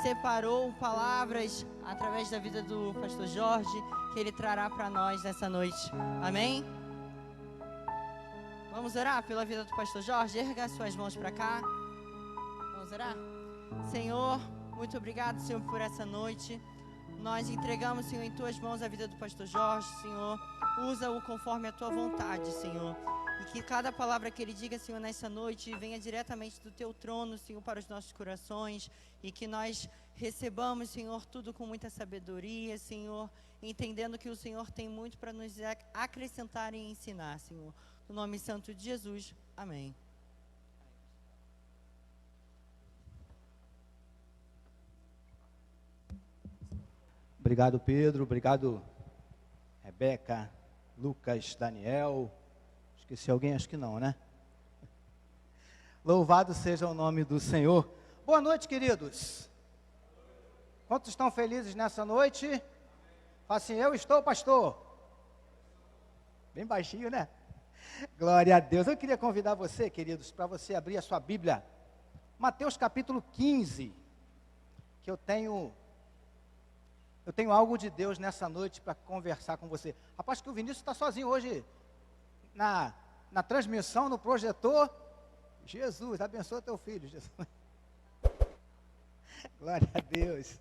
separou palavras através da vida do pastor Jorge, que ele trará para nós nessa noite. Amém? Vamos orar pela vida do pastor Jorge? Erga suas mãos para cá. Vamos orar? Senhor, muito obrigado, Senhor, por essa noite. Nós entregamos, Senhor, em Tuas mãos a vida do pastor Jorge, Senhor. Usa-o conforme a Tua vontade, Senhor. E que cada palavra que Ele diga, Senhor, nessa noite, venha diretamente do Teu trono, Senhor, para os nossos corações. E que nós recebamos, Senhor, tudo com muita sabedoria, Senhor. Entendendo que o Senhor tem muito para nos acrescentar e ensinar, Senhor. No nome santo de Jesus. Amém. Obrigado, Pedro. Obrigado, Rebeca, Lucas, Daniel. Esqueci alguém? Acho que não, né? Louvado seja o nome do Senhor. Boa noite, queridos. Quantos estão felizes nessa noite? Fala assim, eu estou, pastor. Bem baixinho, né? Glória a Deus. Eu queria convidar você, queridos, para você abrir a sua Bíblia. Mateus capítulo 15, que eu tenho algo de Deus nessa noite para conversar com você. Rapaz, que o Vinícius está sozinho hoje na transmissão, no projetor. Jesus, abençoa teu filho, Jesus. Glória a Deus.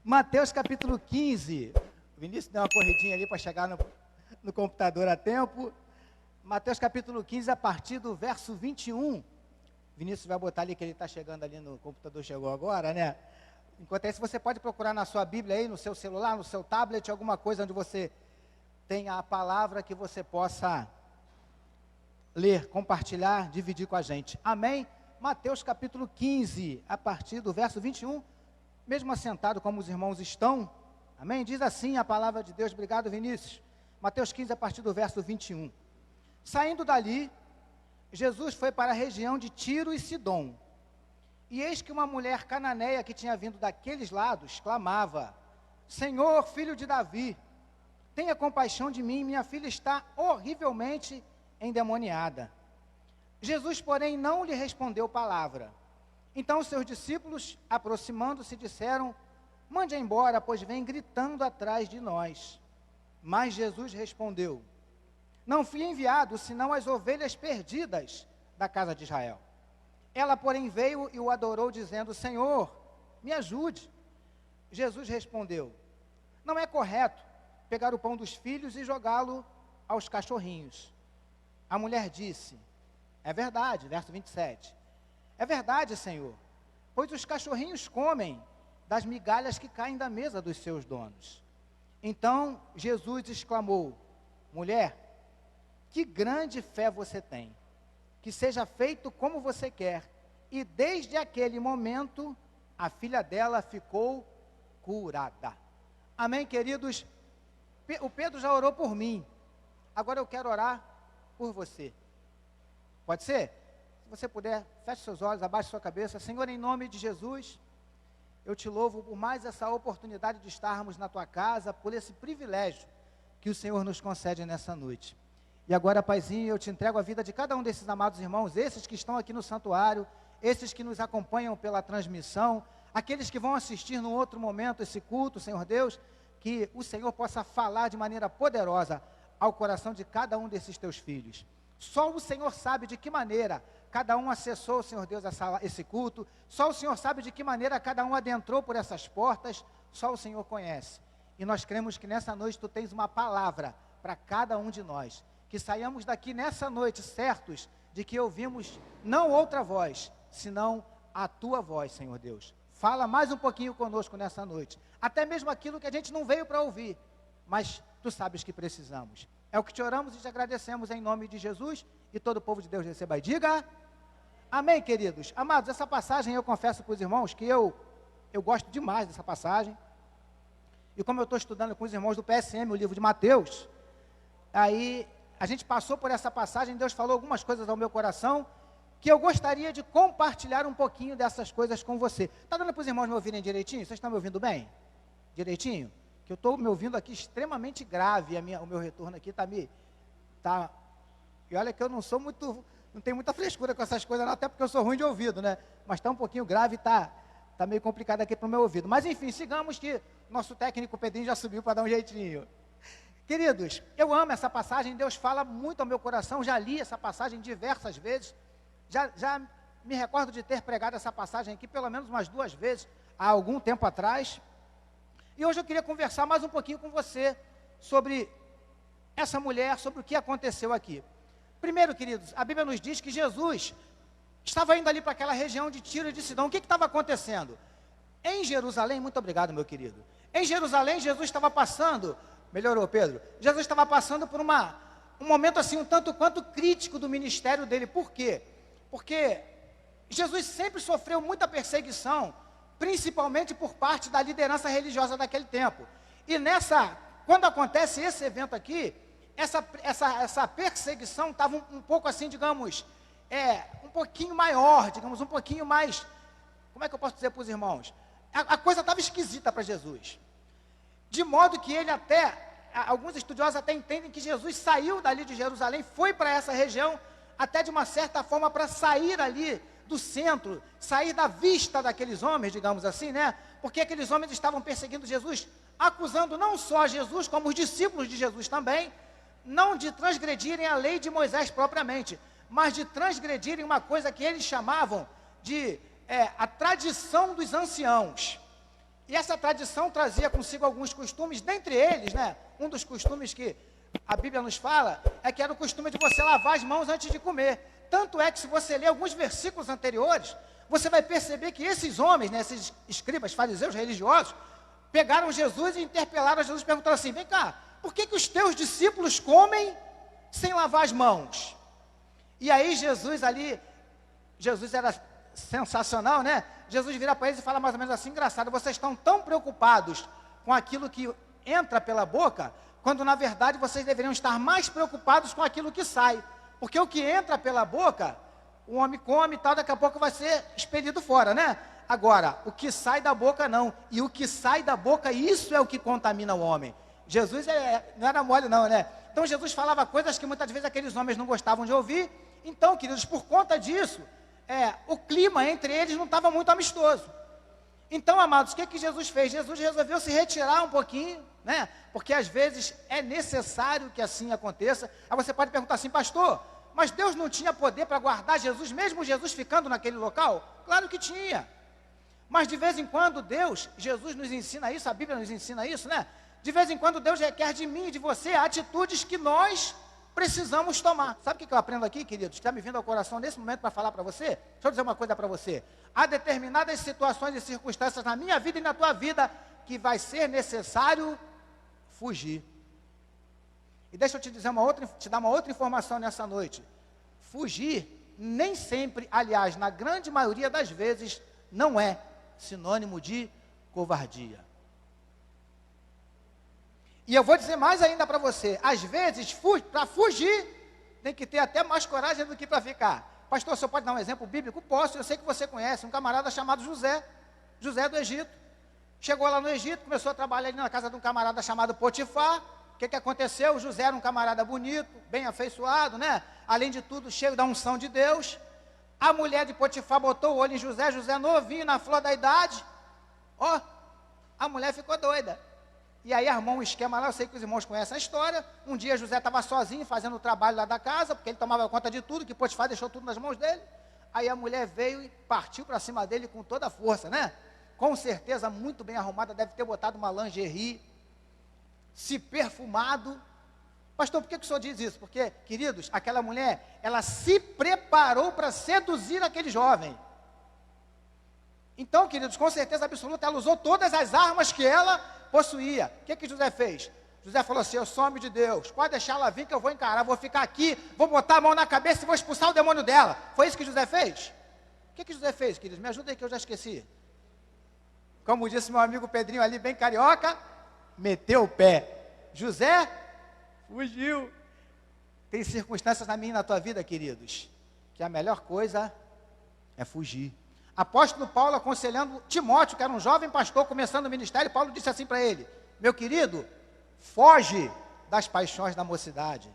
Mateus capítulo 15. O Vinícius deu uma corridinha ali para chegar no computador a tempo. Mateus capítulo 15, a partir do verso 21. Vinícius vai botar ali que ele está chegando ali no computador, chegou agora, né? Enquanto isso, você pode procurar na sua Bíblia aí, no seu celular, no seu tablet, alguma coisa onde você tenha a palavra que você possa ler, compartilhar, dividir com a gente. Amém? Mateus capítulo 15, a partir do verso 21, mesmo assentado como os irmãos estão. Amém? Diz assim a palavra de Deus. Obrigado, Vinícius. Mateus 15, a partir do verso 21. Saindo dali, Jesus foi para a região de Tiro e Sidom. E eis que uma mulher cananeia que tinha vindo daqueles lados, clamava, Senhor, filho de Davi, tenha compaixão de mim, minha filha está horrivelmente endemoniada. Jesus, porém, não lhe respondeu palavra. Então os seus discípulos, aproximando-se, disseram, mande-a embora, pois vem gritando atrás de nós. Mas Jesus respondeu, não fui enviado, senão as ovelhas perdidas da casa de Israel. Ela, porém, veio e o adorou, dizendo, Senhor, me ajude. Jesus respondeu, não é correto pegar o pão dos filhos e jogá-lo aos cachorrinhos. A mulher disse, é verdade, verso 27, é verdade, Senhor, pois os cachorrinhos comem das migalhas que caem da mesa dos seus donos. Então Jesus exclamou, mulher, que grande fé você tem. Que seja feito como você quer. E desde aquele momento, a filha dela ficou curada. Amém, queridos? O Pedro já orou por mim. Agora eu quero orar por você. Pode ser? Se você puder, feche seus olhos, abaixe sua cabeça. Senhor, em nome de Jesus, eu te louvo por mais essa oportunidade de estarmos na tua casa, por esse privilégio que o Senhor nos concede nessa noite. E agora, Paizinho, eu te entrego a vida de cada um desses amados irmãos, esses que estão aqui no santuário, esses que nos acompanham pela transmissão, aqueles que vão assistir num outro momento esse culto, Senhor Deus, que o Senhor possa falar de maneira poderosa ao coração de cada um desses teus filhos. Só o Senhor sabe de que maneira cada um acessou, Senhor Deus, esse culto, só o Senhor sabe de que maneira cada um adentrou por essas portas, só o Senhor conhece. E nós cremos que nessa noite tu tens uma palavra para cada um de nós. Que saiamos daqui nessa noite certos de que ouvimos não outra voz, senão a tua voz, Senhor Deus. Fala mais um pouquinho conosco nessa noite, até mesmo aquilo que a gente não veio para ouvir, mas tu sabes que precisamos. É o que te oramos e te agradecemos em nome de Jesus, e todo o povo de Deus receba e diga, amém, queridos. Amados, essa passagem eu confesso para os irmãos que eu gosto demais dessa passagem, e como eu estou estudando com os irmãos do PSM, o livro de Mateus, aí a gente passou por essa passagem, Deus falou algumas coisas ao meu coração, que eu gostaria de compartilhar um pouquinho dessas coisas com você. Está dando para os irmãos me ouvirem direitinho? Vocês estão me ouvindo bem? Direitinho? Que eu estou me ouvindo aqui extremamente grave, o meu retorno aqui e olha que eu não tenho muita frescura com essas coisas, não, até porque eu sou ruim de ouvido, né? Mas está um pouquinho grave, está Tá meio complicado aqui para o meu ouvido. Mas enfim, sigamos que nosso técnico Pedrinho já subiu para dar um jeitinho. Queridos, eu amo essa passagem, Deus fala muito ao meu coração, já li essa passagem diversas vezes, já me recordo de ter pregado essa passagem aqui pelo menos umas 2 vezes, há algum tempo atrás. E hoje eu queria conversar mais um pouquinho com você sobre essa mulher, sobre o que aconteceu aqui. Primeiro, queridos, a Bíblia nos diz que Jesus estava indo ali para aquela região de Tiro e de Sidom. O que estava acontecendo? Em Jerusalém, muito obrigado, meu querido. Em Jerusalém, Jesus estava passando, melhorou, Pedro? Jesus estava passando por um momento assim, um tanto quanto crítico do ministério dele. Por quê? Porque Jesus sempre sofreu muita perseguição, principalmente por parte da liderança religiosa daquele tempo. E quando acontece esse evento aqui, essa perseguição estava um pouco assim, digamos, um pouquinho maior, digamos, um pouquinho mais, como é que eu posso dizer para os irmãos? A coisa estava esquisita para Jesus. De modo que ele alguns estudiosos até entendem que Jesus saiu dali de Jerusalém, foi para essa região, até de uma certa forma para sair ali do centro, sair da vista daqueles homens, digamos assim, né? Porque aqueles homens estavam perseguindo Jesus, acusando não só Jesus, como os discípulos de Jesus também, não de transgredirem a lei de Moisés propriamente, mas de transgredirem uma coisa que eles chamavam de a tradição dos anciãos. E essa tradição trazia consigo alguns costumes, dentre eles, né? Um dos costumes que a Bíblia nos fala é que era o costume de você lavar as mãos antes de comer. Tanto é que se você ler alguns versículos anteriores, você vai perceber que esses homens, né, esses escribas, fariseus, religiosos, pegaram Jesus e interpelaram Jesus, perguntando assim: vem cá, por que os teus discípulos comem sem lavar as mãos? E aí Jesus era sensacional, né? Jesus vira para eles e fala mais ou menos assim: engraçado, vocês estão tão preocupados com aquilo que entra pela boca, quando na verdade vocês deveriam estar mais preocupados com aquilo que sai. Porque o que entra pela boca, o homem come e tal, daqui a pouco vai ser expelido fora, né? Agora, o que sai da boca não. E o que sai da boca, isso é o que contamina o homem. Jesus não era mole não, né? Então Jesus falava coisas que muitas vezes aqueles homens não gostavam de ouvir. Então, queridos, por conta disso, o clima entre eles não estava muito amistoso. Então, amados, o que Jesus fez? Jesus resolveu se retirar um pouquinho, né? Porque às vezes é necessário que assim aconteça. Aí você pode perguntar assim: pastor, mas Deus não tinha poder para guardar Jesus, mesmo Jesus ficando naquele local? Claro que tinha. Mas de vez em quando Jesus nos ensina isso, a Bíblia nos ensina isso, né? De vez em quando Deus requer de mim e de você atitudes que nós precisamos tomar. Sabe o que eu aprendo aqui, queridos? Está me vindo ao coração nesse momento para falar para você? Deixa eu dizer uma coisa para você. Há determinadas situações e circunstâncias na minha vida e na tua vida que vai ser necessário fugir. E deixa eu te dizer te dar uma outra informação nessa noite. Fugir nem sempre, aliás, na grande maioria das vezes, não é sinônimo de covardia. E eu vou dizer mais ainda para você: às vezes, para fugir, tem que ter até mais coragem do que para ficar. Pastor, o senhor pode dar um exemplo bíblico? Posso, eu sei que você conhece, um camarada chamado José do Egito. Chegou lá no Egito, começou a trabalhar ali na casa de um camarada chamado Potifar. O que aconteceu? José era um camarada bonito, bem afeiçoado, né? Além de tudo, cheio da unção de Deus. A mulher de Potifar botou o olho em José novinho, na flor da idade. A mulher ficou doida. E aí armou um esquema lá, eu sei que os irmãos conhecem a história. Um dia José estava sozinho fazendo o trabalho lá da casa, porque ele tomava conta de tudo, que Potifar deixou tudo nas mãos dele. Aí a mulher veio e partiu para cima dele com toda a força, né? Com certeza, muito bem arrumada, deve ter botado uma lingerie, se perfumado. Pastor, por que o senhor diz isso? Porque, queridos, aquela mulher, ela se preparou para seduzir aquele jovem. Então, queridos, com certeza absoluta, ela usou todas as armas que ela possuía. O que José fez? José falou assim: eu sou homem de Deus, pode deixar ela vir que eu vou encarar, vou ficar aqui, vou botar a mão na cabeça e vou expulsar o demônio dela. Foi isso que José fez? O que José fez, queridos? Me ajuda aí que eu já esqueci. Como disse meu amigo Pedrinho ali, bem carioca, meteu o pé. José fugiu. Tem circunstâncias na minha e na tua vida, queridos, que a melhor coisa é fugir. Apóstolo Paulo aconselhando Timóteo, que era um jovem pastor começando o ministério, Paulo disse assim para ele: meu querido, foge das paixões da mocidade.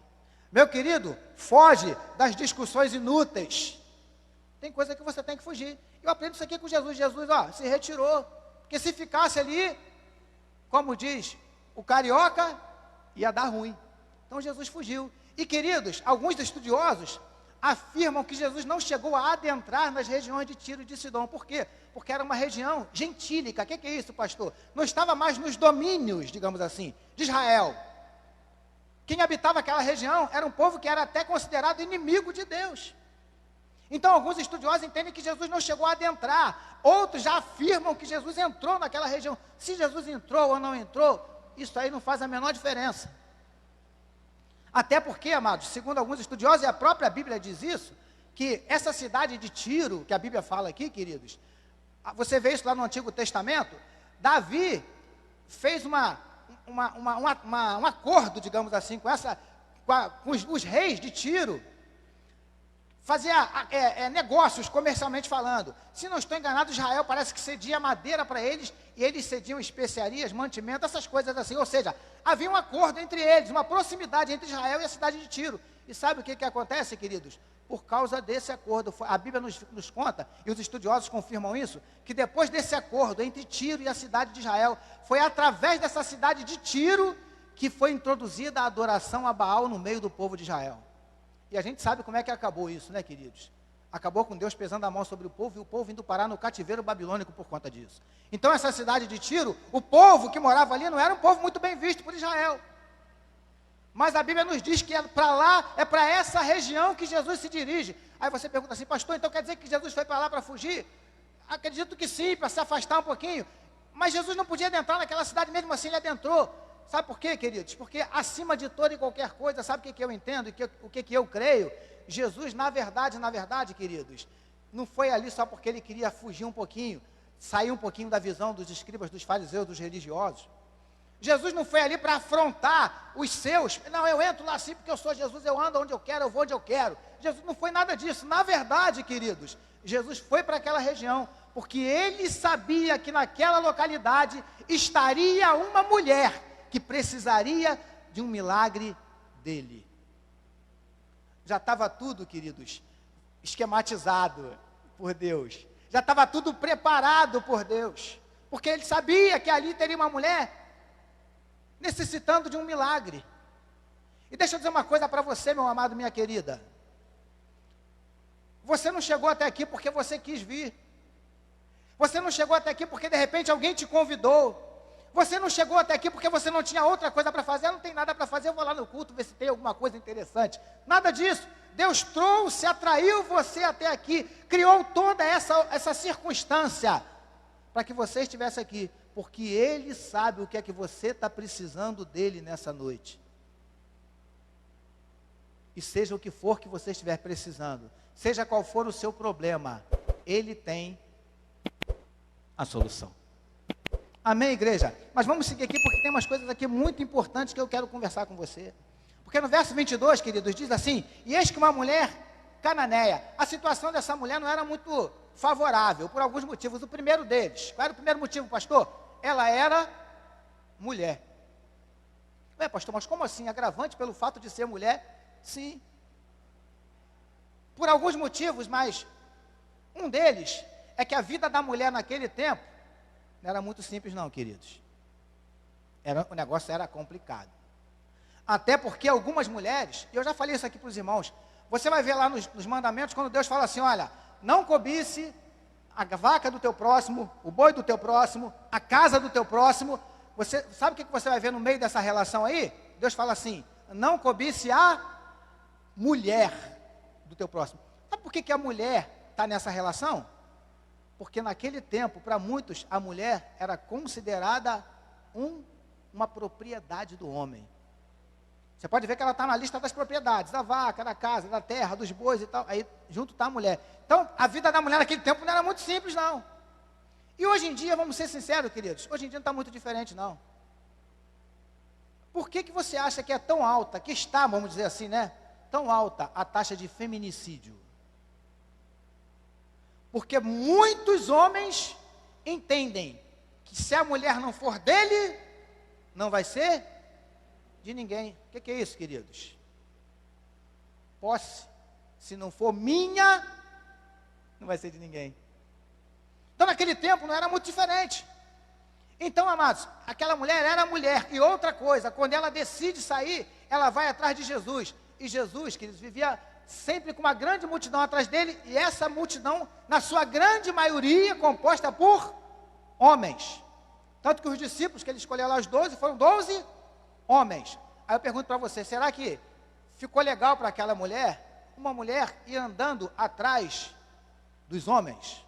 Meu querido, foge das discussões inúteis. Tem coisa que você tem que fugir. Eu aprendo isso aqui com Jesus. Jesus, se retirou. Porque se ficasse ali, como diz o carioca, ia dar ruim. Então Jesus fugiu. E queridos, alguns estudiosos afirmam que Jesus não chegou a adentrar nas regiões de Tiro e de Sidom. Por quê? Porque era uma região gentílica. O que é isso, pastor? Não estava mais nos domínios, digamos assim, de Israel. Quem habitava aquela região era um povo que era até considerado inimigo de Deus. Então, alguns estudiosos entendem que Jesus não chegou a adentrar. Outros já afirmam que Jesus entrou naquela região. Se Jesus entrou ou não entrou, isso aí não faz a menor diferença. Até porque, amados, segundo alguns estudiosos, e a própria Bíblia diz isso, que essa cidade de Tiro, que a Bíblia fala aqui, queridos, você vê isso lá no Antigo Testamento, Davi fez um acordo, digamos assim, com os reis de Tiro, fazia negócios comercialmente falando. Se não estou enganado, Israel parece que cedia madeira para eles, e eles cediam especiarias, mantimento, essas coisas assim. Ou seja, havia um acordo entre eles, uma proximidade entre Israel e a cidade de Tiro. E sabe o que acontece, queridos? Por causa desse acordo, a Bíblia nos conta, e os estudiosos confirmam isso, que depois desse acordo entre Tiro e a cidade de Israel, foi através dessa cidade de Tiro que foi introduzida a adoração a Baal no meio do povo de Israel. E a gente sabe como é que acabou isso, né, queridos? Acabou com Deus pesando a mão sobre o povo, e o povo indo parar no cativeiro babilônico por conta disso. Então, essa cidade de Tiro, o povo que morava ali não era um povo muito bem visto por Israel. Mas a Bíblia nos diz que é para lá, é para essa região que Jesus se dirige. Aí você pergunta assim, pastor, então quer dizer que Jesus foi para lá para fugir? Acredito que sim, para se afastar um pouquinho. Mas Jesus não podia adentrar naquela cidade, mesmo assim ele adentrou. Sabe por quê, queridos? Porque acima de toda e qualquer coisa, sabe o que eu entendo e o que eu creio? Jesus, na verdade, queridos, não foi ali só porque ele queria fugir um pouquinho, sair um pouquinho da visão dos escribas, dos fariseus, dos religiosos. Jesus não foi ali para afrontar os seus. Não, eu entro lá assim porque eu sou Jesus, eu ando onde eu quero, eu vou onde eu quero. Jesus não foi nada disso. Na verdade, queridos, Jesus foi para aquela região porque ele sabia que naquela localidade estaria uma mulher que precisaria de um milagre dele. Já estava tudo, queridos, esquematizado por Deus. Já estava tudo preparado por Deus. Porque ele sabia que ali teria uma mulher necessitando de um milagre. E deixa eu dizer uma coisa para você, meu amado, minha querida. Você não chegou até aqui porque você quis vir. Você não chegou até aqui porque de repente alguém te convidou. Você não chegou até aqui porque você não tinha outra coisa para fazer. Não tem nada para fazer, eu vou lá no culto ver se tem alguma coisa interessante. Nada disso. Deus trouxe, atraiu você até aqui, criou toda essa circunstância para que você estivesse aqui, porque Ele sabe o que é que você está precisando dEle nessa noite. E seja o que for que você estiver precisando, seja qual for o seu problema, Ele tem a solução. Amém, igreja? Mas vamos seguir aqui porque tem umas coisas aqui muito importantes que eu quero conversar com você. Porque no verso 22, queridos, diz assim: e eis que uma mulher cananeia. A situação dessa mulher não era muito favorável, por alguns motivos. O primeiro deles, qual era o primeiro motivo, pastor? Ela era mulher. Ué, pastor, mas como assim? Agravante pelo fato de ser mulher? Sim. Por alguns motivos, mas um deles é que a vida da mulher naquele tempo não era muito simples não, queridos. O negócio era complicado. Até porque algumas mulheres, e eu já falei isso aqui para os irmãos, você vai ver lá nos mandamentos, quando Deus fala assim, olha, não cobice a vaca do teu próximo, o boi do teu próximo, a casa do teu próximo. Você sabe o que você vai ver no meio dessa relação aí? Deus fala assim, não cobice a mulher do teu próximo. Sabe por que a mulher está nessa relação? Porque naquele tempo, para muitos, a mulher era considerada uma propriedade do homem. Você pode ver que ela está na lista das propriedades, da vaca, da casa, da terra, dos bois e tal, aí junto está a mulher. Então, a vida da mulher naquele tempo não era muito simples, não. E hoje em dia, vamos ser sinceros, queridos, hoje em dia não está muito diferente, não. Por que você acha que é tão alta, que está, vamos dizer assim, né, tão alta a taxa de feminicídio? Porque muitos homens entendem que se a mulher não for dele, não vai ser de ninguém. O que é isso, queridos? Posse. Se não for minha, não vai ser de ninguém. Então, naquele tempo, não era muito diferente. Então, amados, aquela mulher era mulher. E outra coisa, quando ela decide sair, ela vai atrás de Jesus. E Jesus, queridos, vivia sempre com uma grande multidão atrás dele. E essa multidão, na sua grande maioria, composta por homens. Tanto que os discípulos que ele escolheu lá, os 12, foram 12 homens. Aí eu pergunto para você, será que ficou legal para aquela mulher, uma mulher ir andando atrás dos homens?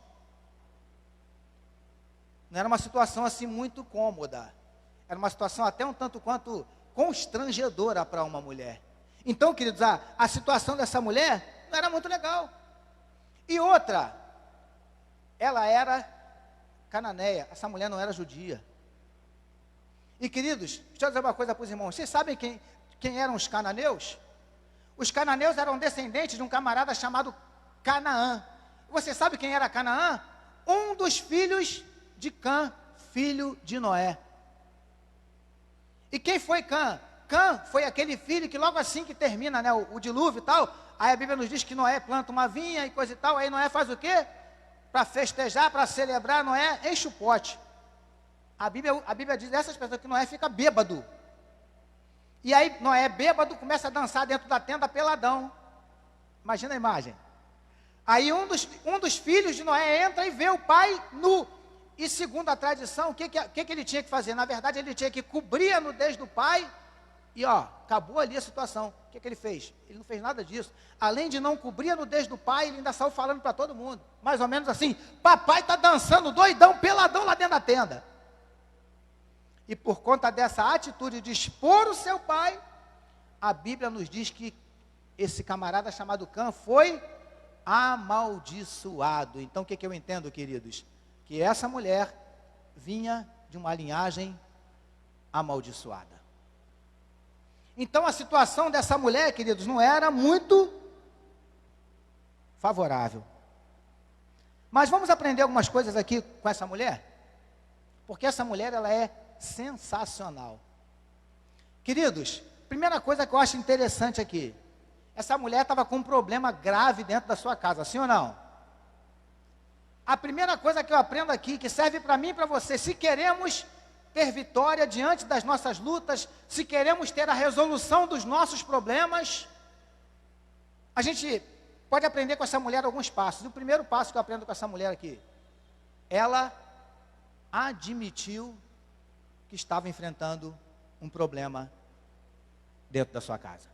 Não era uma situação assim muito cômoda. Era uma situação até um tanto quanto constrangedora para uma mulher. Então, queridos, a situação dessa mulher não era muito legal. E outra, ela era cananeia. Essa mulher não era judia. E, queridos, deixa eu dizer uma coisa para os irmãos. Vocês sabem quem eram os cananeus? Os cananeus eram descendentes de um camarada chamado Canaã. Você sabe quem era Canaã? Um dos filhos de Cã, filho de Noé. E quem foi Cã? Cã foi aquele filho que logo assim que termina, né, o dilúvio e tal, aí a Bíblia nos diz que Noé planta uma vinha e coisa e tal, aí Noé faz o quê? Para festejar, para celebrar, Noé enche o pote. A Bíblia diz essas pessoas que Noé fica bêbado. E aí Noé bêbado começa a dançar dentro da tenda peladão. Imagina a imagem. Aí um dos filhos de Noé entra e vê o pai nu. E segundo a tradição, o que ele tinha que fazer? Na verdade, ele tinha que cobrir a nudez do pai. E acabou ali a situação. O que ele fez? Ele não fez nada disso. Além de não cobrir a nudez do pai, ele ainda saiu falando para todo mundo. Mais ou menos assim, papai está dançando doidão, peladão lá dentro da tenda. E por conta dessa atitude de expor o seu pai, a Bíblia nos diz que esse camarada chamado Cã foi amaldiçoado. Então o que eu entendo, queridos? Que essa mulher vinha de uma linhagem amaldiçoada. Então a situação dessa mulher, queridos, não era muito favorável. Mas vamos aprender algumas coisas aqui com essa mulher? Porque essa mulher, ela é sensacional. Queridos, primeira coisa que eu acho interessante aqui, essa mulher estava com um problema grave dentro da sua casa, sim ou não? A primeira coisa que eu aprendo aqui, que serve para mim e para você, se queremos ter vitória diante das nossas lutas, se queremos ter a resolução dos nossos problemas, a gente pode aprender com essa mulher alguns passos. E o primeiro passo que eu aprendo com essa mulher aqui, ela admitiu que estava enfrentando um problema dentro da sua casa,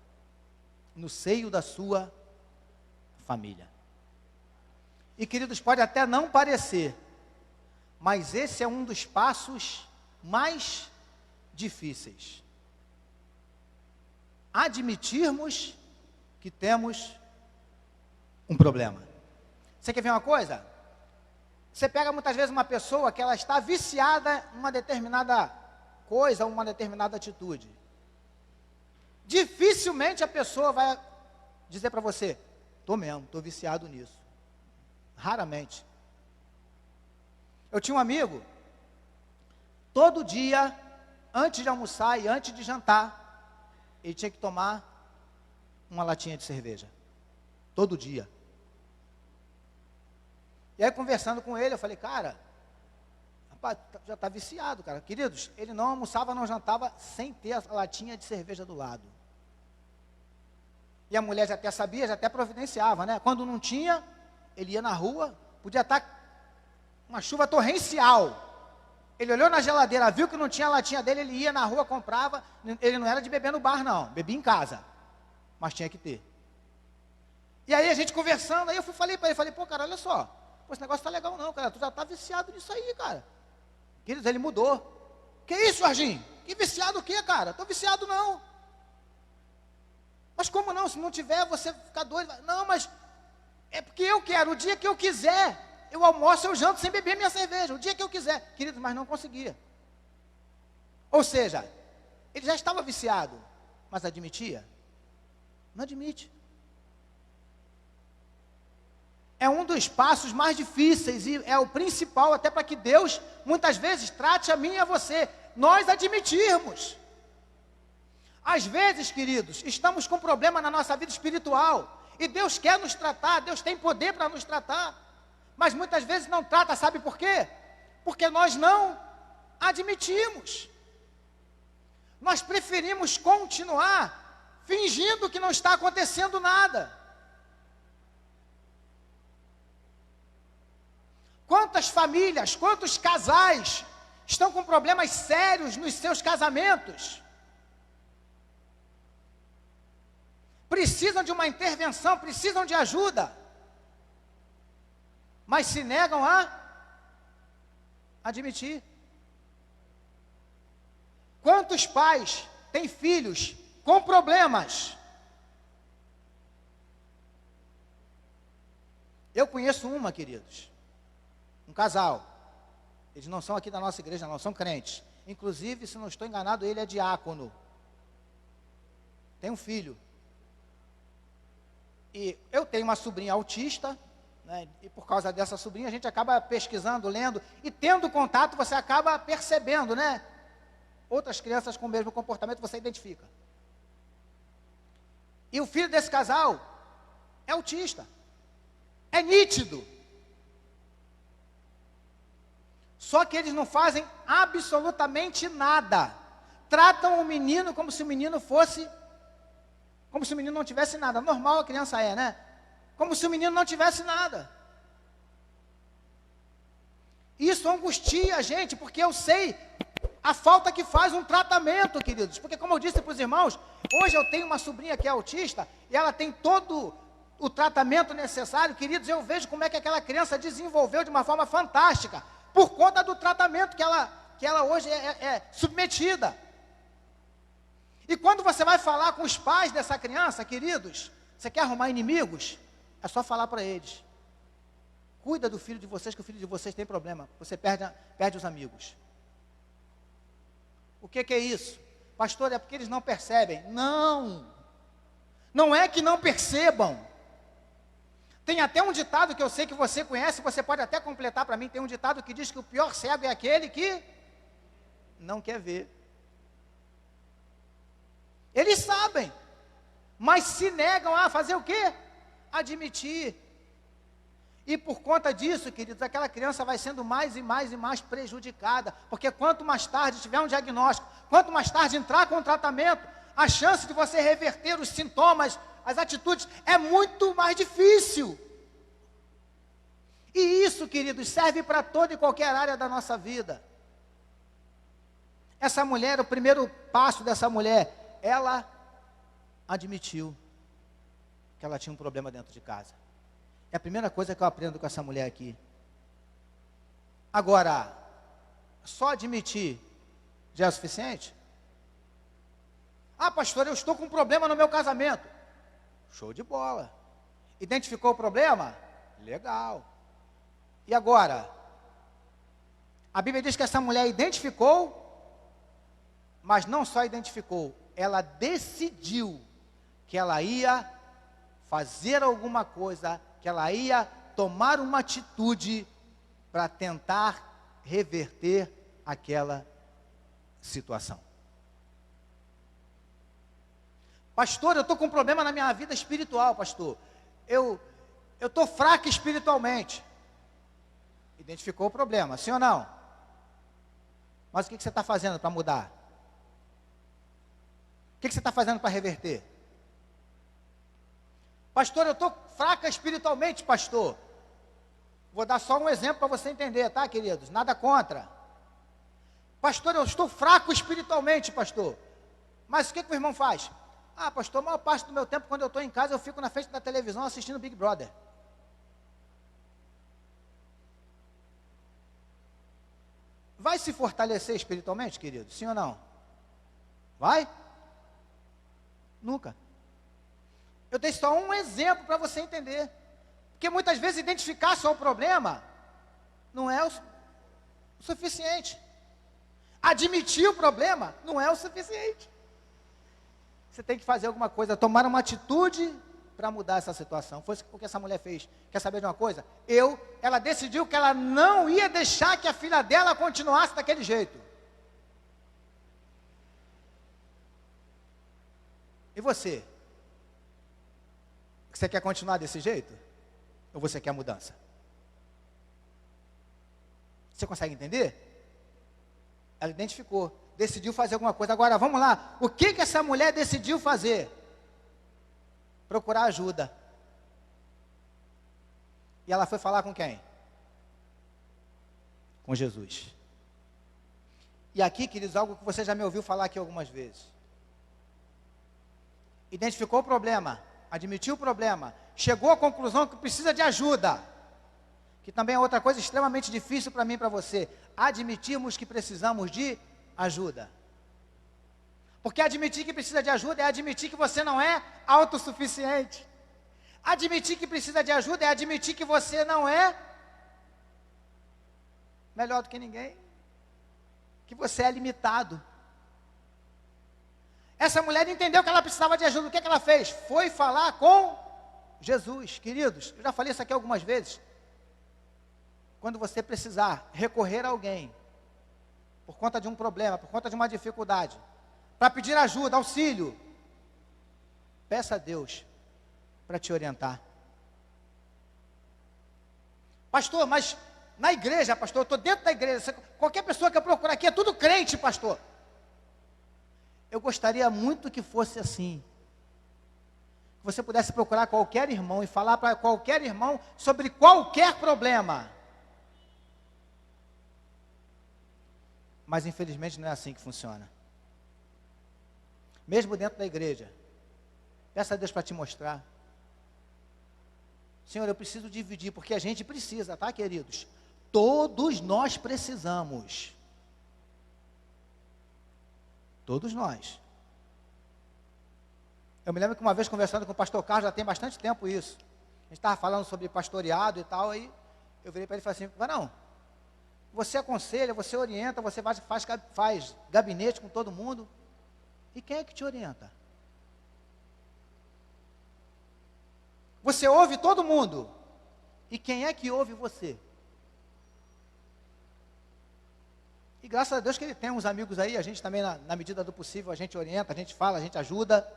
no seio da sua família. E, queridos, pode até não parecer, mas esse é um dos passos mais difíceis. Admitirmos que temos um problema. Você quer ver uma coisa? Você pega muitas vezes uma pessoa que ela está viciada em uma determinada coisa, uma determinada atitude. Dificilmente a pessoa vai dizer para você, estou viciado nisso. Raramente. Eu tinha um amigo, todo dia, antes de almoçar e antes de jantar, ele tinha que tomar uma latinha de cerveja. Todo dia. E aí, conversando com ele, eu falei, cara, rapaz, já está viciado, cara. Queridos, ele não almoçava, não jantava, sem ter a latinha de cerveja do lado. E a mulher já até sabia, já até providenciava, né? Quando não tinha, ele ia na rua, podia estar uma chuva torrencial. Ele olhou na geladeira, viu que não tinha a latinha dele, ele ia na rua, comprava. Ele não era de beber no bar, não. Bebia em casa. Mas tinha que ter. E aí a gente conversando, aí eu falei para ele, pô, cara, olha só. Pô, esse negócio tá legal não, cara. Tu já tá viciado nisso aí, cara. Queridos, ele mudou. Que isso, Jorginho? Que viciado o quê, cara? Tô viciado não. Mas como não? Se não tiver, você fica doido. Não, mas é porque eu quero. O dia que eu quiser, eu almoço, eu janto sem beber minha cerveja. O dia que eu quiser. Queridos, mas não conseguia. Ou seja, ele já estava viciado, mas admitia? Não admite. É um dos passos mais difíceis e é o principal até para que Deus, muitas vezes, trate a mim e a você. Nós admitirmos. Às vezes, queridos, estamos com problema na nossa vida espiritual. E Deus quer nos tratar, Deus tem poder para nos tratar. Mas muitas vezes não trata, sabe por quê? Porque nós não admitimos. Nós preferimos continuar fingindo que não está acontecendo nada. Quantas famílias, quantos casais estão com problemas sérios nos seus casamentos? Precisam de uma intervenção, precisam de ajuda, mas se negam a admitir. Quantos pais têm filhos com problemas? Eu conheço uma, queridos, um casal. Eles não são aqui da nossa igreja, não, são crentes. Inclusive, se não estou enganado, ele é diácono. Tem um filho. E eu tenho uma sobrinha autista, né, e por causa dessa sobrinha a gente acaba pesquisando, lendo, e tendo contato você acaba percebendo, né? Outras crianças com o mesmo comportamento você identifica. E o filho desse casal é autista. É nítido. Só que eles não fazem absolutamente nada. Tratam o menino como se o menino fosse... Como se o menino não tivesse nada. Normal a criança é, né? Como se o menino não tivesse nada. Isso angustia a gente, porque eu sei a falta que faz um tratamento, queridos. Porque como eu disse para os irmãos, hoje eu tenho uma sobrinha que é autista, e ela tem todo o tratamento necessário. Queridos, eu vejo como é que aquela criança desenvolveu de uma forma fantástica, por conta do tratamento que ela hoje é submetida. E quando você vai falar com os pais dessa criança, queridos, você quer arrumar inimigos? É só falar para eles. Cuida do filho de vocês, que o filho de vocês tem problema. Você perde os amigos. O que é isso? Pastor, é porque eles não percebem. Não. Não é que não percebam. Tem até um ditado que eu sei que você conhece, você pode até completar para mim. Tem um ditado que diz que o pior cego é aquele que não quer ver. Eles sabem, mas se negam a fazer o quê? Admitir. E por conta disso, queridos, aquela criança vai sendo mais e mais e mais prejudicada, porque quanto mais tarde tiver um diagnóstico, quanto mais tarde entrar com o tratamento, a chance de você reverter os sintomas, as atitudes, é muito mais difícil. E isso, queridos, serve para toda e qualquer área da nossa vida. Essa mulher, o primeiro passo dessa mulher, ela admitiu que ela tinha um problema dentro de casa. É a primeira coisa que eu aprendo com essa mulher aqui. Agora, só admitir já é suficiente? Ah, pastor, eu estou com um problema no meu casamento. Show de bola. Identificou o problema? Legal. E agora? A Bíblia diz que essa mulher identificou, mas não só identificou, ela decidiu que ela ia fazer alguma coisa, que ela ia tomar uma atitude para tentar reverter aquela situação. Pastor, eu estou com um problema na minha vida espiritual, pastor. Eu estou fraco espiritualmente. Identificou o problema, sim ou não? Mas o que você está fazendo para mudar? O que você está fazendo para reverter? Pastor, eu estou fraca espiritualmente, pastor. Vou dar só um exemplo para você entender, tá, queridos? Nada contra. Pastor, eu estou fraco espiritualmente, pastor. Mas o que o irmão faz? Ah, pastor, a maior parte do meu tempo, quando eu estou em casa, eu fico na frente da televisão assistindo Big Brother. Vai se fortalecer espiritualmente, querido? Sim ou não? Vai? Nunca. Eu dei só um exemplo para você entender. Porque muitas vezes identificar só o problema não é o suficiente. Admitir o problema não é o suficiente. Você tem que fazer alguma coisa, tomar uma atitude para mudar essa situação. Foi o que essa mulher fez. Quer saber de uma coisa? Ela decidiu que ela não ia deixar que a filha dela continuasse daquele jeito. E você? Você quer continuar desse jeito? Ou você quer mudança? Você consegue entender? Ela identificou, decidiu fazer alguma coisa. Agora, vamos lá. O que essa mulher decidiu fazer? Procurar ajuda. E ela foi falar com quem? Com Jesus. E aqui, queridos, algo que você já me ouviu falar aqui algumas vezes. Identificou o problema, admitiu o problema, chegou à conclusão que precisa de ajuda. Que também é outra coisa extremamente difícil para mim e para você. Admitirmos que precisamos de ajuda. Porque admitir que precisa de ajuda é admitir que você não é autossuficiente. Admitir que precisa de ajuda é admitir que você não é melhor do que ninguém. Que você é limitado. Essa mulher entendeu que ela precisava de ajuda. O que ela fez? Foi falar com Jesus. Queridos, eu já falei isso aqui algumas vezes. Quando você precisar recorrer a alguém, por conta de um problema, por conta de uma dificuldade, para pedir ajuda, auxílio, peça a Deus para te orientar. Pastor, mas na igreja, pastor, eu estou dentro da igreja, qualquer pessoa que eu procurar aqui é tudo crente, pastor. Eu gostaria muito que fosse assim. Que você pudesse procurar qualquer irmão e falar para qualquer irmão sobre qualquer problema. Mas infelizmente não é assim que funciona. Mesmo dentro da igreja, peça a Deus para te mostrar. Senhor, eu preciso dividir, porque a gente precisa, tá, queridos? Todos nós precisamos. Todos nós. Eu me lembro que uma vez conversando com o pastor Carlos, já tem bastante tempo isso. A gente estava falando sobre pastoreado e tal, aí eu virei para ele e falei assim, Varão, você aconselha, você orienta, você faz gabinete com todo mundo. E quem é que te orienta? Você ouve todo mundo. E quem é que ouve você? E graças a Deus que ele tem uns amigos aí, a gente também, na medida do possível, a gente orienta, a gente fala, a gente ajuda.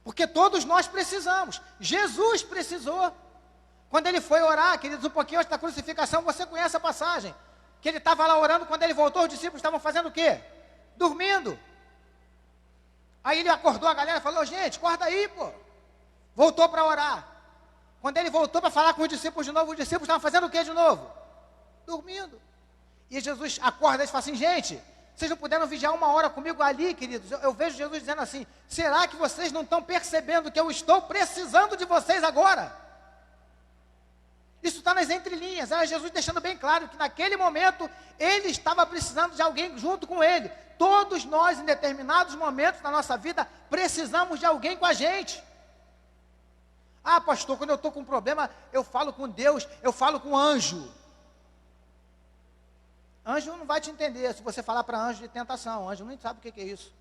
Porque todos nós precisamos. Jesus precisou. Quando ele foi orar, queridos, um pouquinho antes da crucificação, você conhece a passagem. Que ele estava lá orando, quando ele voltou, os discípulos estavam fazendo o quê? Dormindo. Aí ele acordou a galera e falou, gente, acorda aí, pô. Voltou para orar. Quando ele voltou para falar com os discípulos de novo, os discípulos estavam fazendo o quê de novo? Dormindo. E Jesus acorda e fala assim, gente, vocês não puderam vigiar 1 hora comigo ali, queridos? Eu vejo Jesus dizendo assim, será que vocês não estão percebendo que eu estou precisando de vocês agora? Isso está nas entrelinhas, era Jesus deixando bem claro que naquele momento ele estava precisando de alguém junto com ele. Todos nós, em determinados momentos da nossa vida, precisamos de alguém com a gente. Ah, pastor, quando eu estou com um problema, eu falo com Deus, eu falo com anjo. Anjo não vai te entender se você falar para anjo de tentação, anjo nem sabe o que é isso.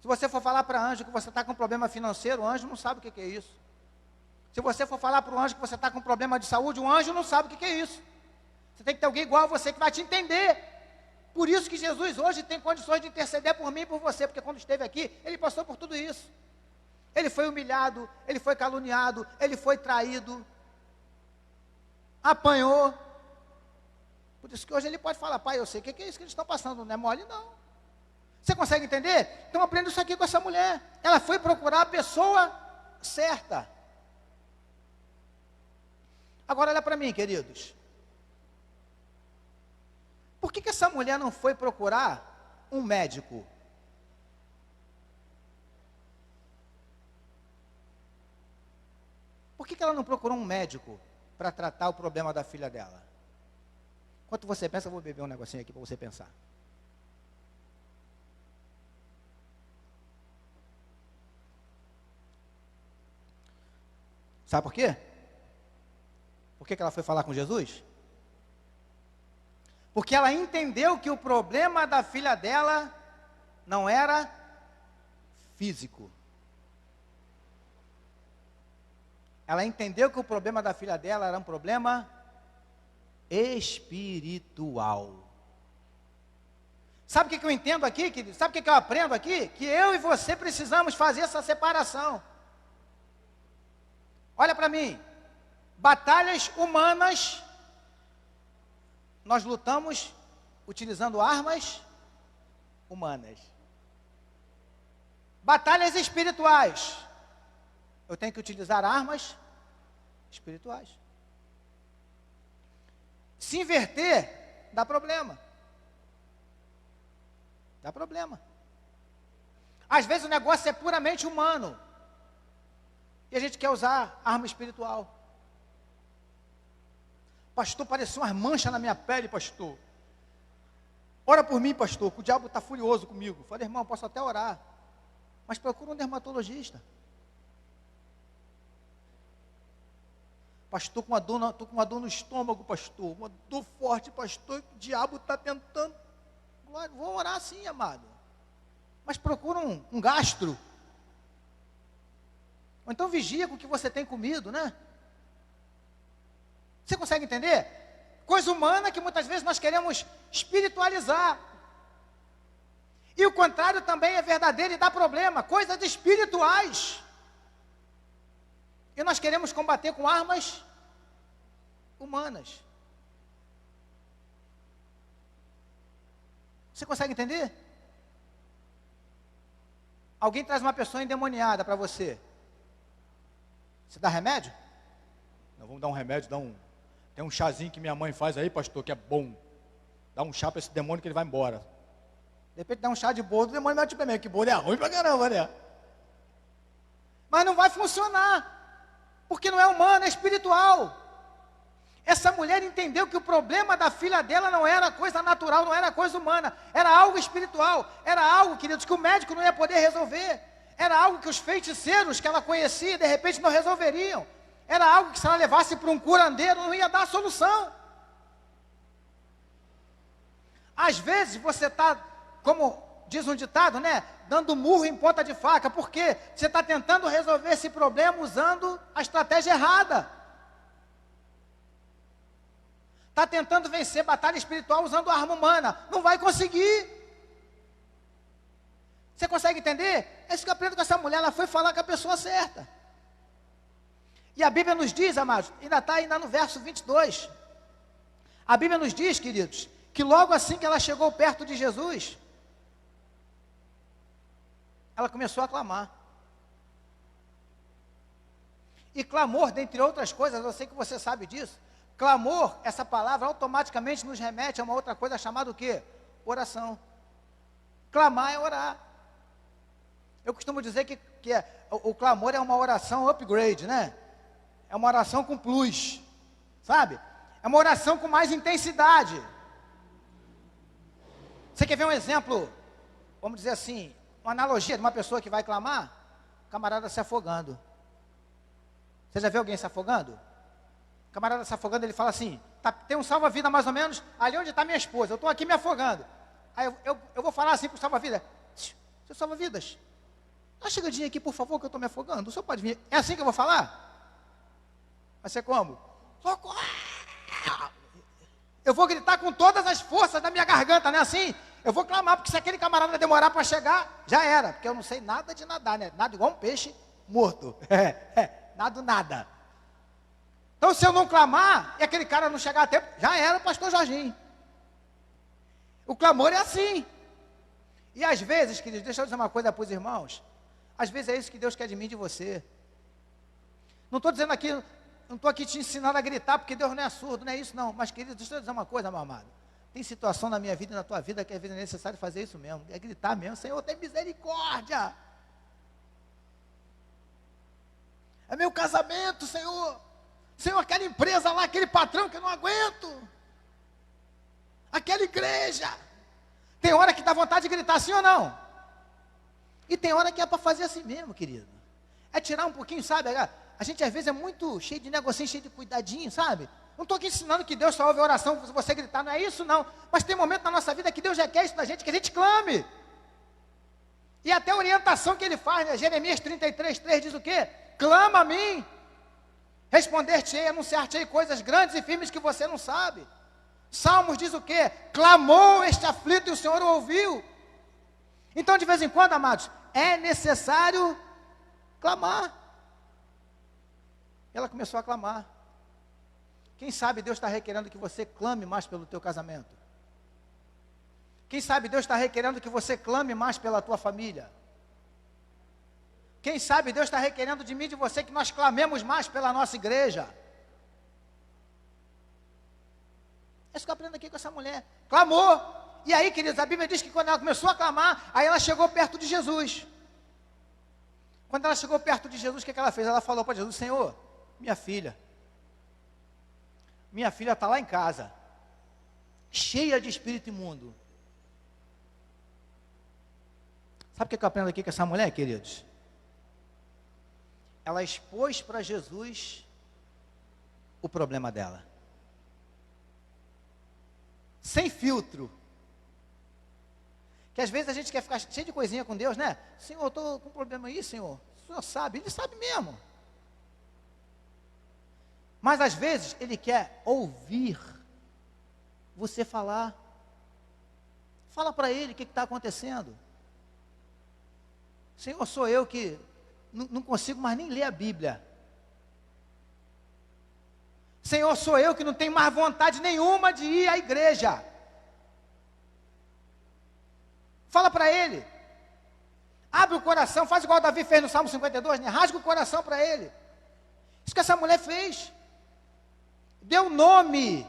Se você for falar para anjo que você está com um problema financeiro, o anjo não sabe o que é isso. Se você for falar para o anjo que você está com um problema de saúde, o anjo não sabe o que é isso. Você tem que ter alguém igual a você que vai te entender. Por isso que Jesus hoje tem condições de interceder por mim e por você, porque quando esteve aqui, ele passou por tudo isso. Ele foi humilhado, ele foi caluniado, ele foi traído, apanhou. Por isso que hoje ele pode falar, pai, eu sei o que é isso que eles estão passando, não é mole não. Você consegue entender? Então aprenda isso aqui com essa mulher. Ela foi procurar a pessoa certa. Agora olha para mim, queridos. Por que essa mulher não foi procurar um médico? Por que ela não procurou um médico para tratar o problema da filha dela? Enquanto você pensa, eu vou beber um negocinho aqui para você pensar. Sabe por quê? Por que ela foi falar com Jesus? Porque ela entendeu que o problema da filha dela não era físico. Ela entendeu que o problema da filha dela era um problema espiritual. Sabe o que eu entendo aqui, querido? Sabe o que eu aprendo aqui? Que eu e você precisamos fazer essa separação. Olha para mim. Batalhas humanas nós lutamos utilizando armas humanas. Batalhas espirituais, eu tenho que utilizar armas espirituais. Se inverter, dá problema. Dá problema. Às vezes o negócio é puramente humano. E a gente quer usar arma espiritual. Pastor, parecia umas manchas na minha pele, pastor. Ora por mim, pastor, que o diabo está furioso comigo. Falei, irmão, posso até orar. Mas procura um dermatologista. Pastor, estou com uma dor no estômago, pastor. Uma dor forte, pastor. O diabo está tentando. Vou orar sim, amado. Mas procura um gastro. Ou então vigia com o que você tem comido, né? Você consegue entender? Coisa humana que muitas vezes nós queremos espiritualizar. E o contrário também é verdadeiro e dá problema. Coisas espirituais. E nós queremos combater com armas humanas. Você consegue entender? Alguém traz uma pessoa endemoniada para você. Você dá remédio? Não, vamos dar um remédio, tem um chazinho que minha mãe faz aí, pastor, que é bom. Dá um chá para esse demônio que ele vai embora. De repente dá um chá de bolo, o demônio mete para mim, que bolo é ruim pra caramba, né? Mas não vai funcionar, porque não é humano, é espiritual. Essa mulher entendeu que o problema da filha dela não era coisa natural, não era coisa humana, era algo espiritual, era algo, queridos, que o médico não ia poder resolver, era algo que os feiticeiros que ela conhecia, de repente não resolveriam, era algo que se ela levasse para um curandeiro, não ia dar solução. Às vezes você está, como diz um ditado, né, dando murro em ponta de faca, porque você está tentando resolver esse problema usando a estratégia errada. Está tentando vencer batalha espiritual usando arma humana. Não vai conseguir. Você consegue entender? É isso que eu aprendo com essa mulher. Ela foi falar com a pessoa certa. E a Bíblia nos diz, amados, ainda está no verso 22. A Bíblia nos diz, queridos, que logo assim que ela chegou perto de Jesus, ela começou a clamar. E clamor, dentre outras coisas, eu sei que você sabe disso. Clamor, essa palavra automaticamente nos remete a uma outra coisa chamada o quê? Oração. Clamar é orar. Eu costumo dizer que o clamor é uma oração upgrade, né? É uma oração com plus, sabe? É uma oração com mais intensidade. Você quer ver um exemplo, vamos dizer assim, uma analogia de uma pessoa que vai clamar? O camarada se afogando. Você já viu alguém se afogando? O camarada se afogando, ele fala assim, tem um salva-vida mais ou menos, ali onde está minha esposa, eu estou aqui me afogando. Aí eu vou falar assim para o salva-vida, seu salva-vidas, dá uma chegadinha aqui por favor que eu estou me afogando, o senhor pode vir? É assim que eu vou falar? Vai ser como? Socorro! Eu vou gritar com todas as forças da minha garganta, não é assim? Eu vou clamar, porque se aquele camarada demorar para chegar, já era, porque eu não sei nada de nadar, né? Nado igual um peixe morto, nada. Então, se eu não clamar, e aquele cara não chegar a tempo, já era o pastor Jorginho. O clamor é assim. E às vezes, queridos, deixa eu dizer uma coisa para os irmãos. Às vezes é isso que Deus quer de mim e de você. Não estou dizendo aqui, não estou aqui te ensinando a gritar, porque Deus não é surdo, não é isso não. Mas, queridos, deixa eu dizer uma coisa, meu amado. Tem situação na minha vida e na tua vida que às vezes é necessário fazer isso mesmo. É gritar mesmo, Senhor, tem misericórdia. É meu casamento, Senhor. Senhor, aquela empresa lá, aquele patrão que eu não aguento. Aquela igreja. Tem hora que dá vontade de gritar sim ou não? E tem hora que é para fazer assim mesmo, querido. É tirar um pouquinho, sabe? A gente às vezes é muito cheio de negocinho, cheio de cuidadinho, sabe? Não estou aqui ensinando que Deus só ouve a oração se você gritar, não é isso não. Mas tem momento na nossa vida que Deus já quer isso da gente, que a gente clame. E até a orientação que ele faz, né? Jeremias 33:3 diz o quê? Clama a mim. Responder-te-ei, anunciar-te-ei coisas grandes e firmes que você não sabe. Salmos diz o quê? Clamou este aflito e o Senhor o ouviu. Então, de vez em quando, amados, é necessário clamar. Ela começou a clamar. Quem sabe Deus está requerendo que você clame mais pelo teu casamento? Quem sabe Deus está requerendo que você clame mais pela tua família? Quem sabe Deus está requerendo de mim e de você que nós clamemos mais pela nossa igreja? É isso que eu aprendo aqui com essa mulher. Clamou. E aí, queridos, a Bíblia diz que quando ela começou a clamar, aí ela chegou perto de Jesus. Quando ela chegou perto de Jesus, o que ela fez? Ela falou para Jesus: Senhor, minha filha está lá em casa, cheia de espírito imundo. Sabe o que eu aprendo aqui com essa mulher, queridos? Ela expôs para Jesus o problema dela. Sem filtro. Que às vezes a gente quer ficar cheio de coisinha com Deus, né? Senhor, eu estou com um problema aí, Senhor. O Senhor sabe, Ele sabe mesmo. Mas às vezes Ele quer ouvir você falar. Fala para Ele o que está acontecendo. Senhor, sou eu que não consigo mais nem ler a Bíblia. Senhor, sou eu que não tenho mais vontade nenhuma de ir à igreja. Fala para Ele. Abre o coração, faz igual Davi fez no Salmo 52, né? Rasga o coração para Ele. Isso que essa mulher fez. Deu nome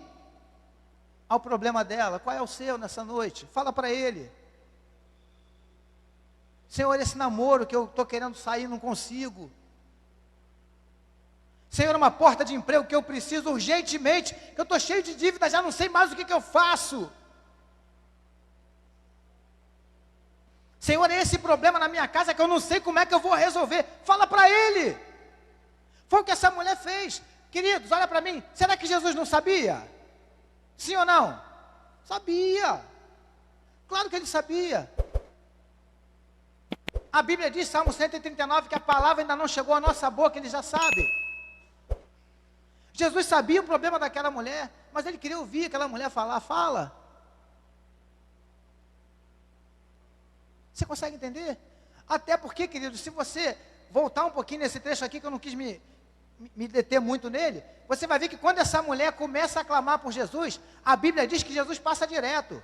ao problema dela. Qual é o seu nessa noite? Fala para Ele. Senhor, esse namoro que eu estou querendo sair, não consigo. Senhor, uma porta de emprego que eu preciso urgentemente, que eu estou cheio de dívida, já não sei mais o que eu faço. Senhor, é esse problema na minha casa que eu não sei como é que eu vou resolver. Fala para Ele. Foi o que essa mulher fez. Queridos, olha para mim, será que Jesus não sabia? Sim ou não? Sabia. Claro que Ele sabia. A Bíblia diz, Salmo 139, que a palavra ainda não chegou à nossa boca, Ele já sabe. Jesus sabia o problema daquela mulher, mas Ele queria ouvir aquela mulher falar. Fala. Você consegue entender? Até porque, querido, se você voltar um pouquinho nesse trecho aqui, que eu não quis me deter muito nele, você vai ver que quando essa mulher começa a clamar por Jesus, a Bíblia diz que Jesus passa direto.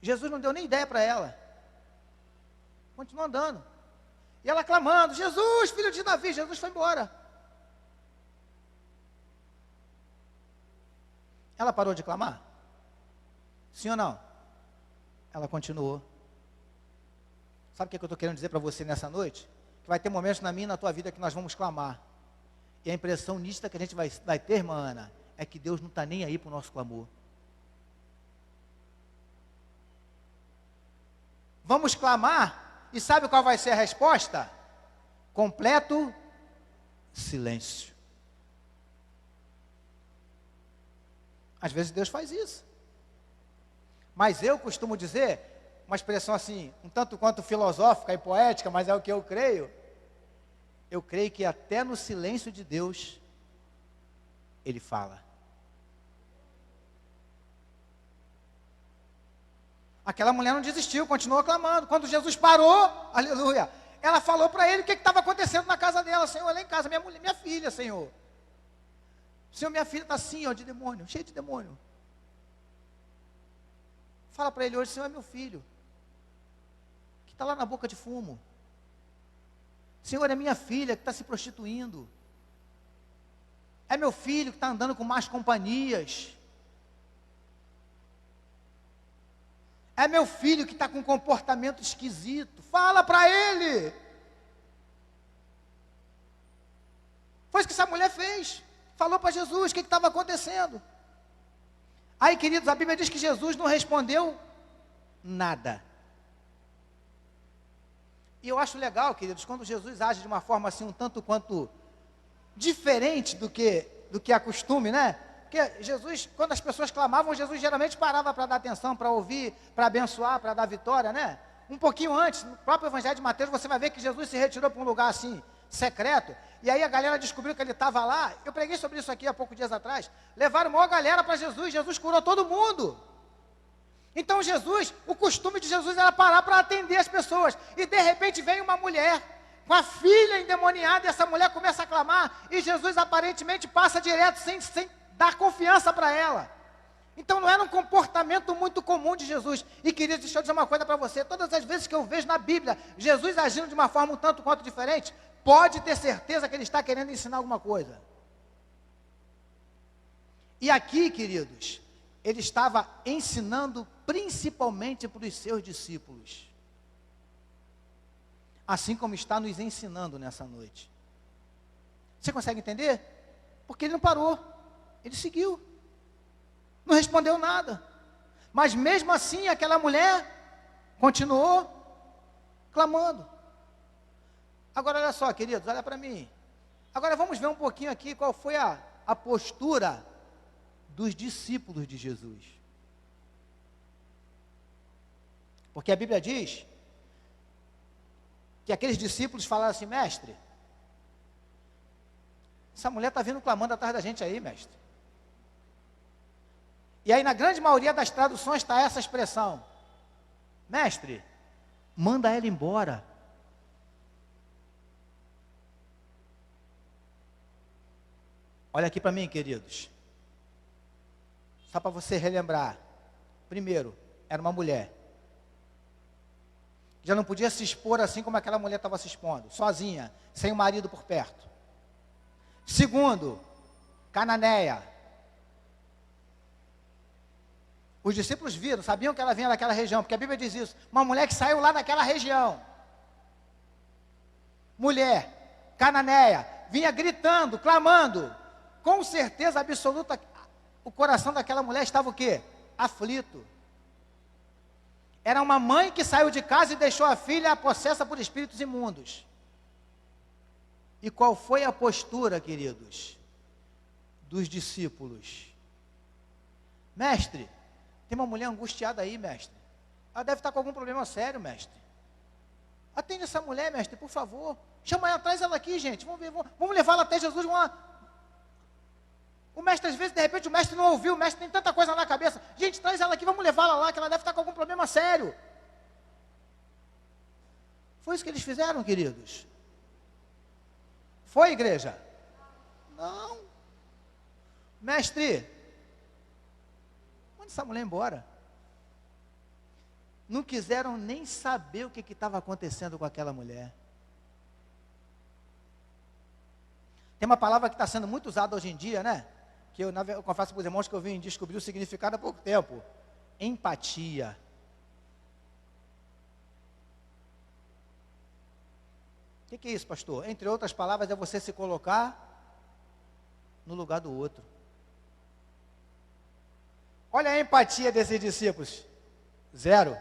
Jesus não deu nem ideia para ela. Continuou andando. E ela clamando: Jesus, filho de Davi. Jesus foi embora. Ela parou de clamar? Sim ou não? Ela continuou. Sabe o que eu estou querendo dizer para você nessa noite? Que vai ter momentos na minha e na tua vida que nós vamos clamar. E a impressão nítida que a gente vai ter, irmã Ana, é que Deus não está nem aí para o nosso clamor. Vamos clamar, e sabe qual vai ser a resposta? Completo silêncio. Às vezes Deus faz isso. Mas eu costumo dizer, uma expressão assim, um tanto quanto filosófica e poética, mas é o que eu creio. Eu creio que até no silêncio de Deus, Ele fala. Aquela mulher não desistiu, continuou clamando. Quando Jesus parou, aleluia, ela falou para Ele o que estava acontecendo na casa dela. Senhor, lá em casa, minha filha, Senhor. Senhor, minha filha está assim, ó, de demônio, cheia de demônio. Fala para Ele hoje: Senhor, é meu filho, que está lá na boca de fumo. Senhor, é minha filha que está se prostituindo. É meu filho que está andando com más companhias. É meu filho que está com um comportamento esquisito. Fala para Ele. Foi isso que essa mulher fez. Falou para Jesus o que estava acontecendo. Aí, queridos, a Bíblia diz que Jesus não respondeu nada. E eu acho legal, queridos, quando Jesus age de uma forma assim, um tanto quanto diferente do que é costume, né? Porque Jesus, quando as pessoas clamavam, Jesus geralmente parava para dar atenção, para ouvir, para abençoar, para dar vitória, né? Um pouquinho antes, no próprio Evangelho de Mateus, você vai ver que Jesus se retirou para um lugar assim, secreto, e aí a galera descobriu que Ele estava lá. Eu preguei sobre isso aqui há poucos dias atrás. Levaram uma galera para Jesus, Jesus curou todo mundo. Então Jesus, o costume de Jesus era parar para atender as pessoas, e de repente vem uma mulher, com a filha endemoniada, e essa mulher começa a clamar, e Jesus aparentemente passa direto, sem dar confiança para ela. Então não era um comportamento muito comum de Jesus. E querido, deixa eu dizer uma coisa para você, todas as vezes que eu vejo na Bíblia, Jesus agindo de uma forma um tanto quanto diferente, pode ter certeza que ele está querendo ensinar alguma coisa. E aqui, queridos, ele estava ensinando principalmente para os seus discípulos. Assim como está nos ensinando nessa noite. Você consegue entender? Porque ele não parou, ele seguiu. Não respondeu nada. Mas mesmo assim, aquela mulher continuou clamando. Agora, olha só, queridos, olha para mim. Agora vamos ver um pouquinho aqui qual foi a postura dos discípulos de Jesus. Porque a Bíblia diz que aqueles discípulos falaram assim: mestre, essa mulher está vindo clamando atrás da gente aí, mestre. E aí na grande maioria das traduções está essa expressão: mestre, manda ela embora. Olha aqui para mim, queridos. Só para você relembrar. Primeiro, era uma mulher. Já não podia se expor assim como aquela mulher estava se expondo, sozinha, sem o marido por perto. Segundo, cananeia. Os discípulos viram, sabiam que ela vinha daquela região, porque a Bíblia diz isso. Uma mulher que saiu lá daquela região. Mulher, cananeia, vinha gritando, clamando. Com certeza absoluta, o coração daquela mulher estava o quê? Aflito. Era uma mãe que saiu de casa e deixou a filha possessa por espíritos imundos. E qual foi a postura, queridos, dos discípulos? Mestre, tem uma mulher angustiada aí, mestre. Ela deve estar com algum problema sério, mestre. Atende essa mulher, mestre, por favor. Chama ela, traz ela aqui, gente. Vamos levá-la até Jesus. O mestre, às vezes, de repente, o mestre não ouviu, o mestre tem tanta coisa na cabeça. Gente, traz ela aqui, vamos levá-la lá, que ela deve estar com algum problema sério. Foi isso que eles fizeram, queridos? Foi, igreja? Não. Mestre, manda essa mulher embora. Não quiseram nem saber o que estava acontecendo com aquela mulher. Tem uma palavra que está sendo muito usada hoje em dia, né? Que eu confesso para os irmãos que eu vim descobrir o significado há pouco tempo. Empatia. O que é isso, pastor? Entre outras palavras, é você se colocar no lugar do outro. Olha a empatia desses discípulos. Zero.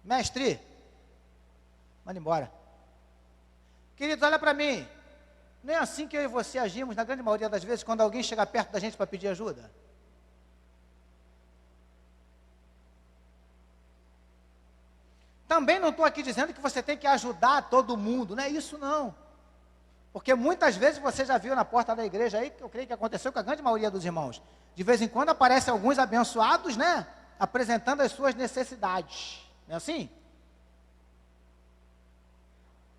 Mestre, manda embora. Queridos, olha para mim. Não é assim que eu e você agimos, na grande maioria das vezes, quando alguém chega perto da gente para pedir ajuda? Também não estou aqui dizendo que você tem que ajudar todo mundo, não é isso não. Porque muitas vezes você já viu na porta da igreja aí, que eu creio que aconteceu com a grande maioria dos irmãos. De vez em quando aparecem alguns abençoados, né? Apresentando as suas necessidades. Não é assim?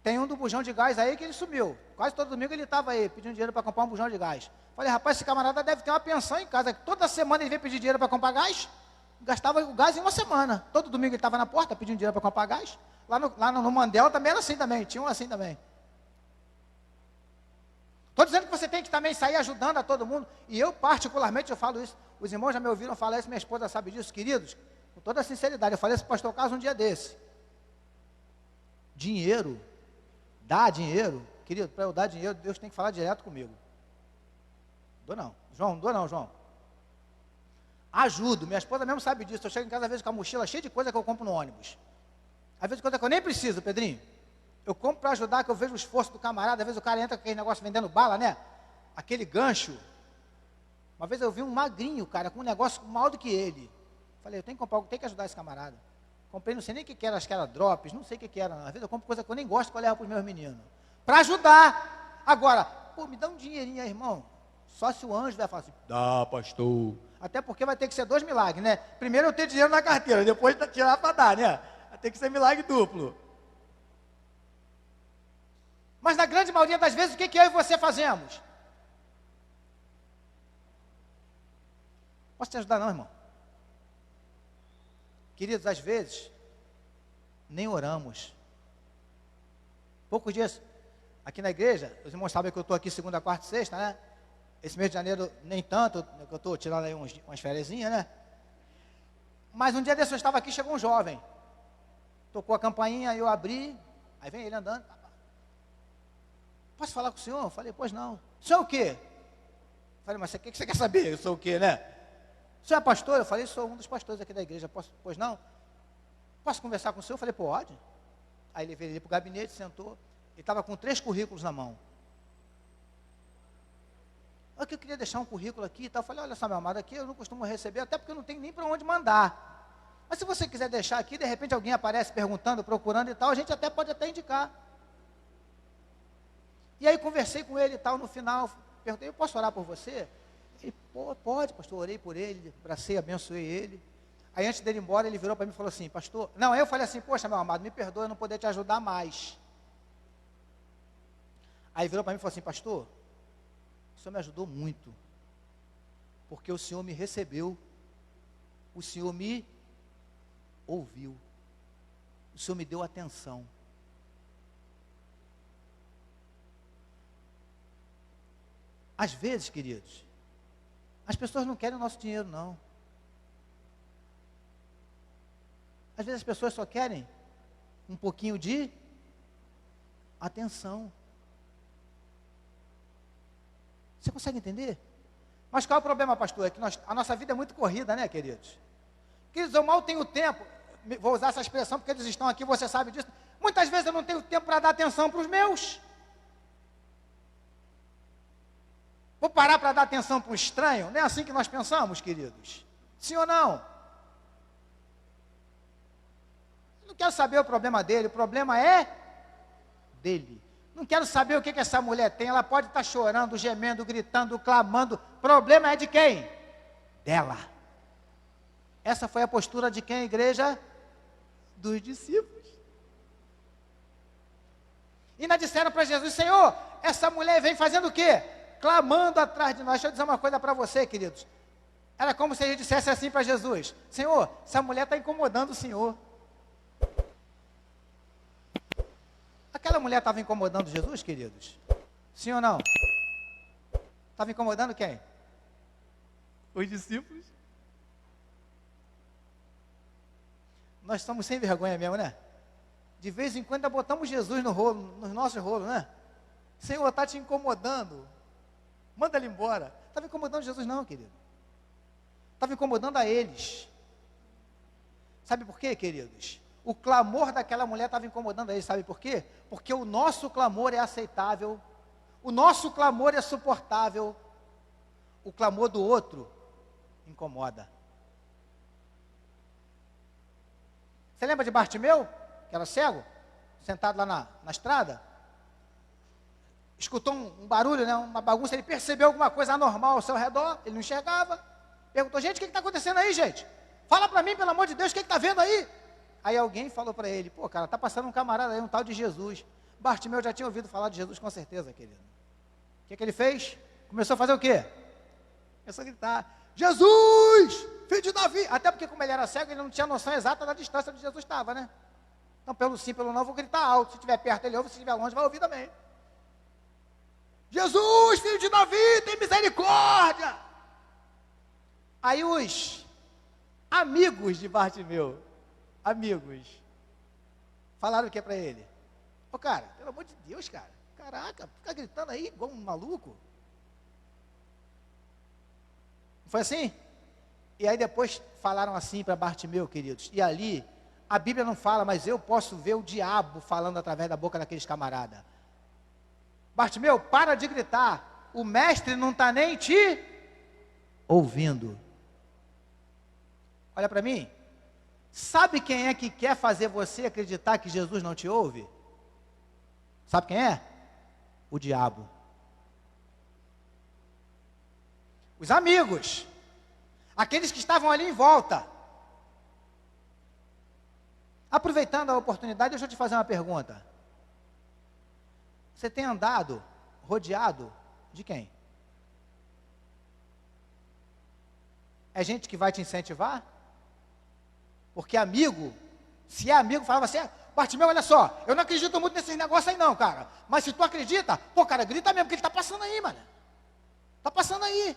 Tem um do bujão de gás aí que ele sumiu. Quase todo domingo ele estava aí, pedindo dinheiro para comprar um bujão de gás. Falei, rapaz, esse camarada deve ter uma pensão em casa. Toda semana ele veio pedir dinheiro para comprar gás. Gastava o gás em uma semana. Todo domingo ele estava na porta pedindo dinheiro para comprar gás. Lá no Mandela também era assim também. Tinha um assim também. Estou dizendo que você tem que também sair ajudando a todo mundo. E eu particularmente, eu falo isso. Os irmãos já me ouviram falar isso, minha esposa sabe disso, queridos. Com toda sinceridade, eu falei isso para o pastor Carlos um dia desse. Dinheiro. Dar dinheiro, querido, para eu dar dinheiro, Deus tem que falar direto comigo. Dou não, João. Ajudo, minha esposa mesmo sabe disso. Eu chego em casa às vezes com a mochila cheia de coisa que eu compro no ônibus. Às vezes coisa que eu nem preciso, Pedrinho. Eu compro para ajudar, que eu vejo o esforço do camarada. Às vezes o cara entra com aquele negócio vendendo bala, né? Aquele gancho. Uma vez eu vi um magrinho, cara, com um negócio maior do que ele. Falei, eu tenho que comprar algo, tenho que ajudar esse camarada. Comprei, não sei nem o que era, acho que era drops, não sei o que era. Às vezes eu compro coisa que eu nem gosto, que eu levo para os meus meninos. Para ajudar. Agora, pô, me dá um dinheirinho aí, irmão. Só se o anjo vai falar assim, dá, pastor. Até porque vai ter que ser 2 milagres, né? Primeiro eu ter dinheiro na carteira, depois tirar para dar, né? Vai ter que ser milagre duplo. Mas na grande maioria das vezes, o que eu e você fazemos? Posso te ajudar não, irmão? Queridos, às vezes, nem oramos. Poucos dias, aqui na igreja, os irmãos sabem que eu estou aqui segunda, quarta e sexta, né? Esse mês de janeiro, nem tanto, que eu estou tirando aí umas fériasinhas, né? Mas um dia desse eu estava aqui, chegou um jovem. Tocou a campainha, eu abri, aí vem ele andando. Posso falar com o senhor? Eu falei, pois não. O senhor é o quê? Eu falei, mas o que você quer saber? Eu sou o quê, né? O senhor é pastor? Eu falei, sou um dos pastores aqui da igreja. Pois não? Posso conversar com o senhor? Eu falei, pode. Aí ele veio para o gabinete, sentou, e estava com 3 currículos na mão. Olha que eu queria deixar um currículo aqui e tal. Eu falei, olha só, meu amado, aqui eu não costumo receber, até porque eu não tenho nem para onde mandar. Mas se você quiser deixar aqui, de repente alguém aparece perguntando, procurando e tal, a gente pode até indicar. E aí conversei com ele e tal, no final, perguntei, eu posso orar por você? Ele, pode, pastor, orei por ele, abracei, abençoei ele. Aí antes dele ir embora, ele virou para mim e falou assim, pastor, não, aí eu falei assim, poxa, meu amado, me perdoa, eu não poder te ajudar mais. Aí virou para mim e falou assim, pastor, o senhor me ajudou muito, porque o senhor me recebeu, o senhor me ouviu, o senhor me deu atenção. Às vezes, queridos, as pessoas não querem o nosso dinheiro, não. Às vezes as pessoas só querem um pouquinho de atenção. Você consegue entender? Mas qual é o problema, pastor? É que a nossa vida é muito corrida, né, queridos? Queridos, eu mal tenho tempo, vou usar essa expressão porque eles estão aqui, você sabe disso. Muitas vezes eu não tenho tempo para dar atenção para os meus. Vou parar para dar atenção para o estranho? Não é assim que nós pensamos, queridos? Sim ou não? Eu não quero saber o problema dele, o problema é dele. Não quero saber o que essa mulher tem, ela pode estar chorando, gemendo, gritando, clamando. O problema é de quem? Dela. Essa foi a postura de quem, igreja? Dos discípulos. E ainda disseram para Jesus, Senhor, essa mulher vem fazendo o quê? Clamando atrás de nós. Deixa eu dizer uma coisa para você, queridos. Era como se a gente dissesse assim para Jesus, Senhor, essa mulher está incomodando o Senhor. Aquela mulher estava incomodando Jesus, queridos? Sim ou não? Estava incomodando quem? Os discípulos. Nós estamos sem vergonha mesmo, né? De vez em quando botamos Jesus no rolo, nos nossos rolos, né? Senhor, está te incomodando. Manda ele embora. Estava incomodando Jesus não, querido. Estava incomodando a eles. Sabe por quê, queridos? O clamor daquela mulher estava incomodando a eles, sabe por quê? Porque o nosso clamor é aceitável, o nosso clamor é suportável, o clamor do outro incomoda. Você lembra de Bartimeu, que era cego, sentado lá na estrada? Escutou um barulho, né, uma bagunça, ele percebeu alguma coisa anormal ao seu redor, ele não enxergava, perguntou, gente, o que está acontecendo aí, gente? Fala para mim, pelo amor de Deus, o que está vendo aí? Aí alguém falou para ele, pô, cara, está passando um camarada aí, um tal de Jesus. Bartimeu já tinha ouvido falar de Jesus com certeza, querido. O que ele fez? Começou a fazer o quê? Começou a gritar, Jesus, filho de Davi. Até porque como ele era cego, ele não tinha noção exata da distância onde Jesus estava, né? Então, pelo sim, pelo não, vou gritar alto. Se estiver perto, ele ouve, se estiver longe, vai ouvir também. Jesus, filho de Davi, tem misericórdia. Aí os amigos de Bartimeu, falaram o que para ele? Ô cara, pelo amor de Deus, cara, caraca, fica gritando aí igual um maluco. Não foi assim? E aí depois falaram assim para Bartimeu, queridos, e ali, a Bíblia não fala, mas eu posso ver o diabo falando através da boca daqueles camaradas. Bartimeu, para de gritar, o mestre não está nem te ouvindo. Olha para mim, sabe quem é que quer fazer você acreditar que Jesus não te ouve? Sabe quem é? O diabo. Os amigos, aqueles que estavam ali em volta. Aproveitando a oportunidade, deixa eu te fazer uma pergunta. Você tem andado rodeado de quem? É gente que vai te incentivar? Porque amigo, se é amigo, falava assim, Bartimeu, olha só, eu não acredito muito nesses negócios aí não, cara. Mas se tu acredita, pô, cara, grita mesmo, porque ele está passando aí, mano. Está passando aí.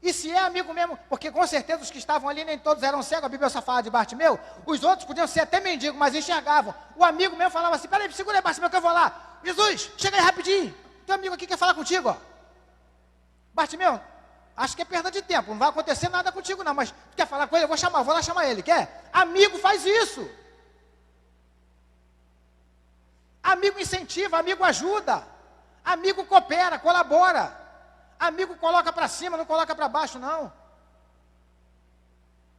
E se é amigo mesmo, porque com certeza os que estavam ali, nem todos eram cegos, a Bíblia só fala de Bartimeu, os outros podiam ser até mendigos, mas enxergavam. O amigo mesmo falava assim, peraí, segura aí, Bartimeu, que eu vou lá. Jesus, chega aí rapidinho, teu amigo aqui quer falar contigo, ó. Bartimeu, acho que é perda de tempo, não vai acontecer nada contigo não, mas tu quer falar com ele? Eu vou lá chamar ele, quer? Amigo faz isso. Amigo incentiva, amigo ajuda, amigo coopera, colabora. Amigo coloca para cima, não coloca para baixo, não.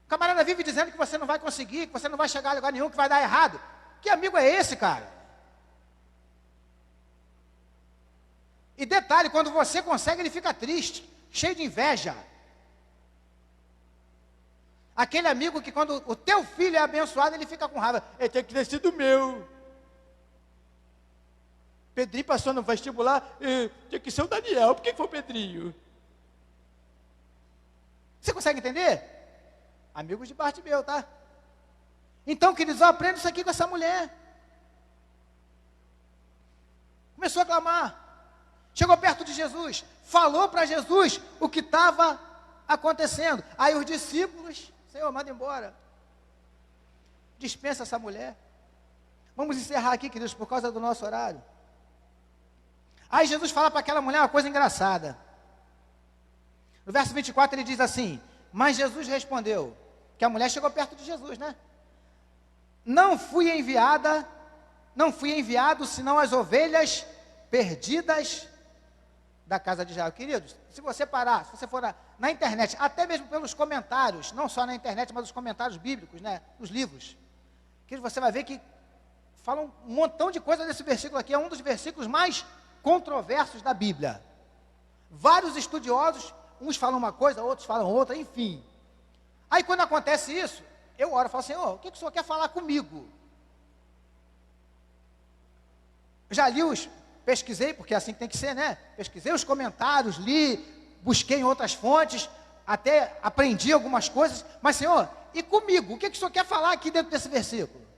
O camarada vive dizendo que você não vai conseguir, que você não vai chegar a lugar nenhum, que vai dar errado. Que amigo é esse, cara? E detalhe, quando você consegue, ele fica triste, cheio de inveja. Aquele amigo que quando o teu filho é abençoado, ele fica com raiva. Ele tem que ter sido meu. Pedrinho passou no vestibular, tinha que ser o Daniel. Por que foi o Pedrinho? Você consegue entender? Amigos de Bartimeu, tá? Então, queridos, eu aprendo isso aqui com essa mulher. Começou a clamar. Chegou perto de Jesus. Falou para Jesus o que estava acontecendo. Aí os discípulos, Senhor, manda embora. Dispensa essa mulher. Vamos encerrar aqui, queridos, por causa do nosso horário. Aí Jesus fala para aquela mulher uma coisa engraçada. No verso 24 ele diz assim, mas Jesus respondeu, que a mulher chegou perto de Jesus, né? Não fui enviado senão as ovelhas perdidas da casa de Israel. Queridos, se você parar, se você for na internet, até mesmo pelos comentários, não só na internet, mas os comentários bíblicos, né? Os livros, que você vai ver que falam um montão de coisa desse versículo aqui, é um dos versículos mais controversos da Bíblia. Vários estudiosos, uns falam uma coisa, outros falam outra, enfim. Aí quando acontece isso, eu oro e falo, Senhor, o que o Senhor quer falar comigo? Já li pesquisei, porque é assim que tem que ser, né? Pesquisei os comentários, li, busquei em outras fontes, até aprendi algumas coisas, mas Senhor, e comigo? O que o Senhor quer falar aqui dentro desse versículo?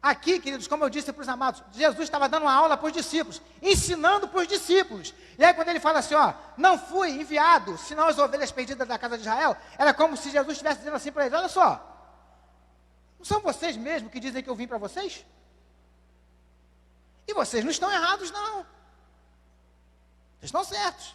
Aqui, queridos, como eu disse para os amados, Jesus estava dando uma aula para os discípulos, ensinando para os discípulos. E aí quando ele fala assim, ó, não fui enviado, senão as ovelhas perdidas da casa de Israel, era como se Jesus estivesse dizendo assim para eles, olha só, não são vocês mesmos que dizem que eu vim para vocês? E vocês não estão errados, não. Vocês estão certos.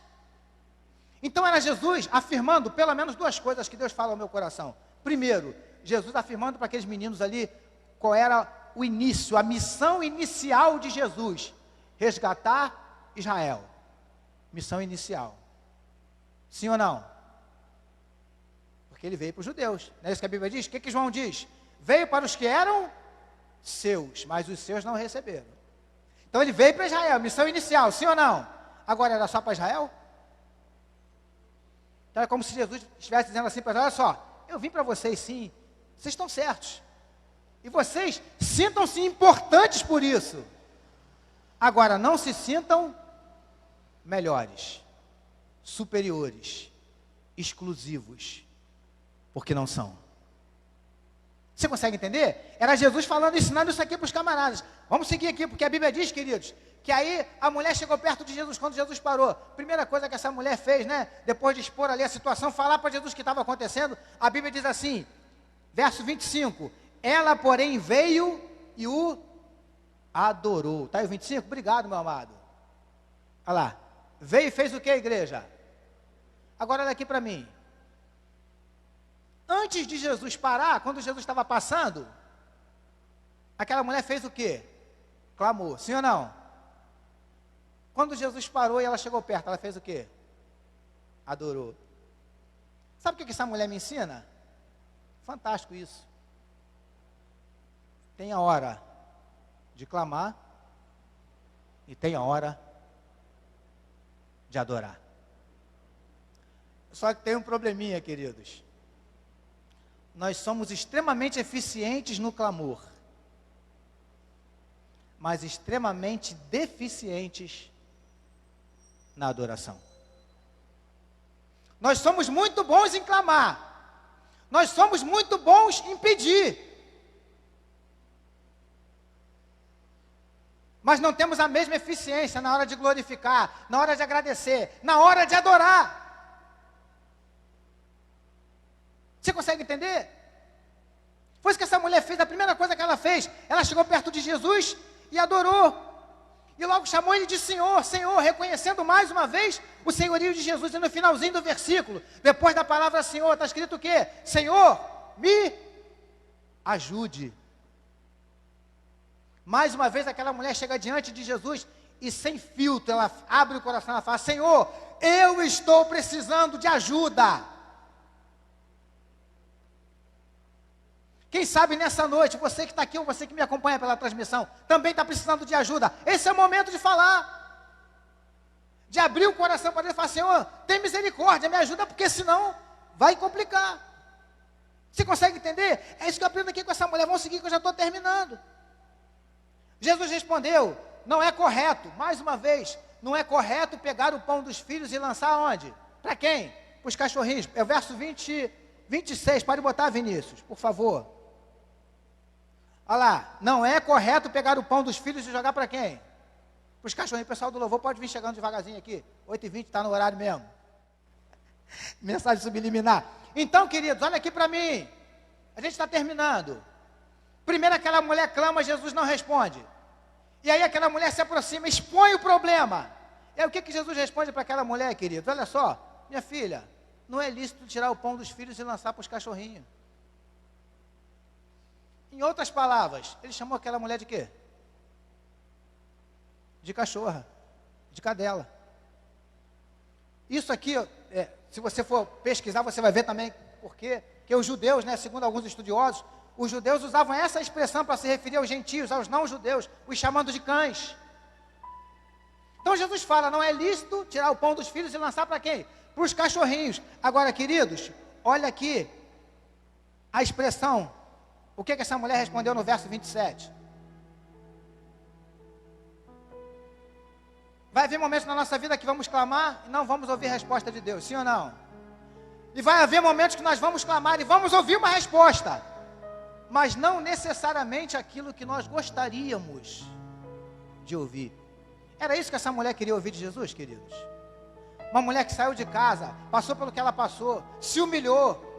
Então era Jesus afirmando pelo menos duas coisas que Deus fala ao meu coração. Primeiro, Jesus afirmando para aqueles meninos ali, qual era o início, a missão inicial de Jesus, resgatar Israel, missão inicial, sim ou não? Porque ele veio para os judeus, não é isso que a Bíblia diz? O que João diz? Veio para os que eram seus, mas os seus não receberam. Então ele veio para Israel, missão inicial, sim ou não? Agora era só para Israel? Então é como se Jesus estivesse dizendo assim para eles, olha só, eu vim para vocês sim, vocês estão certos. E vocês sintam-se importantes por isso. Agora, não se sintam melhores, superiores, exclusivos, porque não são. Você consegue entender? Era Jesus falando, ensinando isso aqui para os camaradas. Vamos seguir aqui, porque a Bíblia diz, queridos, que aí a mulher chegou perto de Jesus quando Jesus parou. Primeira coisa que essa mulher fez, né? Depois de expor ali a situação, falar para Jesus o que estava acontecendo, a Bíblia diz assim, verso 25, ela, porém, veio e o adorou. Está aí o 25? Obrigado, meu amado. Olha lá. Veio e fez o que, igreja? Agora, olha aqui para mim. Antes de Jesus parar, quando Jesus estava passando, aquela mulher fez o quê? Clamou. Sim ou não? Quando Jesus parou e ela chegou perto, ela fez o quê? Adorou. Sabe o que essa mulher me ensina? Fantástico isso. Tem a hora de clamar e tem a hora de adorar. Só que tem um probleminha, queridos. Nós somos extremamente eficientes no clamor, mas extremamente deficientes na adoração. Nós somos muito bons em clamar, nós somos muito bons em pedir, mas não temos a mesma eficiência na hora de glorificar, na hora de agradecer, na hora de adorar. Você consegue entender? Foi isso que essa mulher fez, a primeira coisa que ela fez, ela chegou perto de Jesus e adorou. E logo chamou ele de Senhor, Senhor, reconhecendo mais uma vez o senhorio de Jesus. E no finalzinho do versículo, depois da palavra Senhor, está escrito o quê? Senhor, me ajude. Mais uma vez aquela mulher chega diante de Jesus e sem filtro, ela abre o coração, ela fala, Senhor, eu estou precisando de ajuda. Quem sabe nessa noite, você que está aqui ou você que me acompanha pela transmissão, também está precisando de ajuda. Esse é o momento de falar, de abrir o coração para Deus e falar, Senhor, tem misericórdia, me ajuda, porque senão vai complicar. Você consegue entender? É isso que eu aprendo aqui com essa mulher. Vamos seguir que eu já estou terminando. Jesus respondeu, não é correto, mais uma vez, não é correto pegar o pão dos filhos e lançar onde? Para quem? Para os cachorrinhos. É o verso 26, pode botar, Vinícius, por favor. Olha lá, não é correto pegar o pão dos filhos e jogar para quem? Para os cachorrinhos. O pessoal do louvor pode vir chegando devagarzinho aqui. 8h20, está no horário mesmo. Mensagem subliminar. Então, queridos, olha aqui para mim. A gente está terminando. Primeiro aquela mulher clama, Jesus não responde. E aí aquela mulher se aproxima, expõe o problema. E aí o que Jesus responde para aquela mulher, queridos? Olha só, minha filha, não é lícito tirar o pão dos filhos e lançar para os cachorrinhos. Em outras palavras, ele chamou aquela mulher de quê? De cachorra, de cadela. Isso aqui, se você for pesquisar, você vai ver também por quê. Porque os judeus, segundo alguns estudiosos, os judeus usavam essa expressão para se referir aos gentios, aos não-judeus, os chamando de cães. Então Jesus fala, não é lícito tirar o pão dos filhos e lançar para quem? Para os cachorrinhos. Agora, queridos, olha aqui a expressão. O que essa mulher respondeu no verso 27? Vai haver momentos na nossa vida que vamos clamar e não vamos ouvir a resposta de Deus, sim ou não? E vai haver momentos que nós vamos clamar e vamos ouvir uma resposta, mas não necessariamente aquilo que nós gostaríamos de ouvir. Era isso que essa mulher queria ouvir de Jesus, queridos? Uma mulher que saiu de casa, passou pelo que ela passou, se humilhou,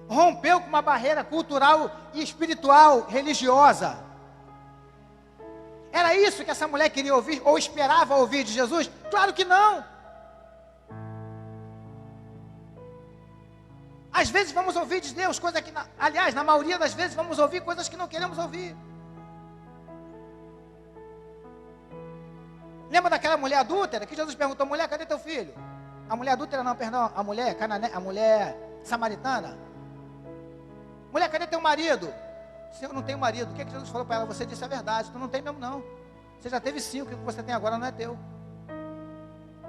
rompeu com uma barreira cultural e espiritual, religiosa. Era isso que essa mulher queria ouvir, ou esperava ouvir de Jesus? Claro que não. Às vezes vamos ouvir de Deus coisas que, aliás, na maioria das vezes vamos ouvir coisas que não queremos ouvir. Lembra daquela mulher adúltera que Jesus perguntou, mulher, cadê teu filho? A mulher adúltera não, perdão, a mulher samaritana. Mulher, cadê teu marido? Se eu não tenho marido, o que Jesus falou para ela? Você disse a verdade, tu não tem mesmo não. Você já teve 5, o que você tem agora não é teu.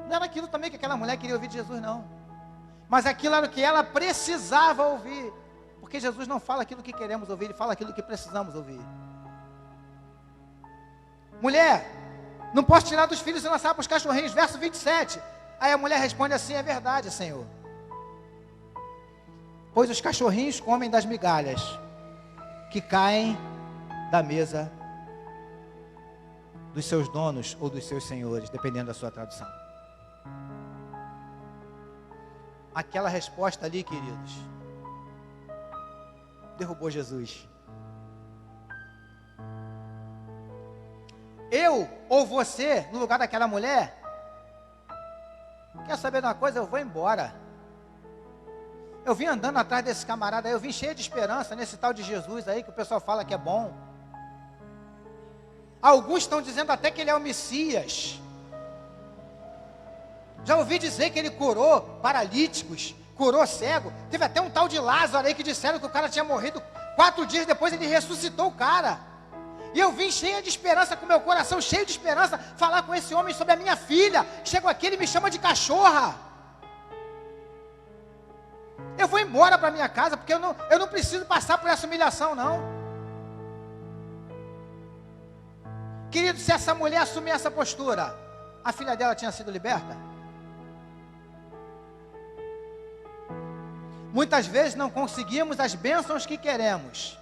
Não era aquilo também que aquela mulher queria ouvir de Jesus, não. Mas aquilo era o que ela precisava ouvir. Porque Jesus não fala aquilo que queremos ouvir, Ele fala aquilo que precisamos ouvir. Mulher, não posso tirar dos filhos e lançar para os cachorrinhos, verso 27. Aí a mulher responde assim, é verdade, Senhor. Pois os cachorrinhos comem das migalhas que caem da mesa dos seus donos ou dos seus senhores, dependendo da sua tradução. Aquela resposta ali, queridos, derrubou Jesus. Eu ou você, no lugar daquela mulher, quer saber de uma coisa? Eu vou embora. Eu vim andando atrás desse camarada aí, eu vim cheio de esperança nesse tal de Jesus aí, que o pessoal fala que é bom. Alguns estão dizendo até que ele é o Messias. Já ouvi dizer que ele curou paralíticos, curou cego. Teve até um tal de Lázaro aí que disseram que o cara tinha morrido. 4 dias depois ele ressuscitou o cara. E eu vim cheia de esperança, com meu coração cheio de esperança, falar com esse homem sobre a minha filha. Chego aqui, ele me chama de cachorra. Eu vou embora para minha casa, porque eu não preciso passar por essa humilhação, não. Querido, se essa mulher assumir essa postura, a filha dela tinha sido liberta? Muitas vezes não conseguimos as bênçãos que queremos,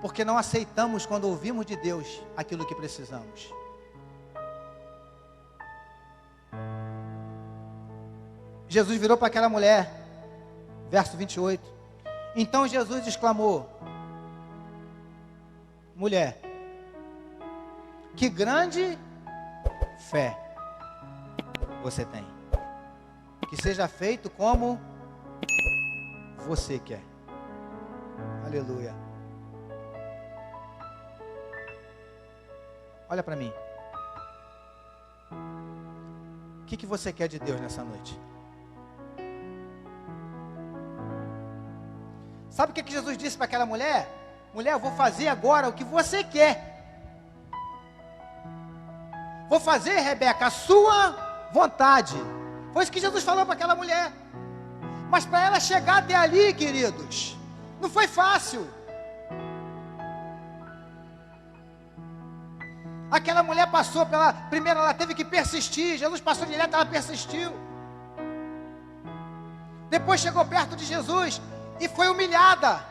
porque não aceitamos quando ouvimos de Deus aquilo que precisamos. Jesus virou para aquela mulher, verso 28. Então Jesus exclamou: mulher, que grande fé você tem. Que seja feito como você quer. Aleluia. Olha para mim. O que você quer de Deus nessa noite? Sabe o que Jesus disse para aquela mulher? Mulher, eu vou fazer agora o que você quer. Vou fazer, Rebeca, a sua vontade. Foi isso que Jesus falou para aquela mulher. Mas para ela chegar até ali, queridos, não foi fácil. Aquela mulher passou pela... Primeiro ela teve que persistir. Jesus passou direto, ela persistiu. Depois chegou perto de Jesus e foi humilhada.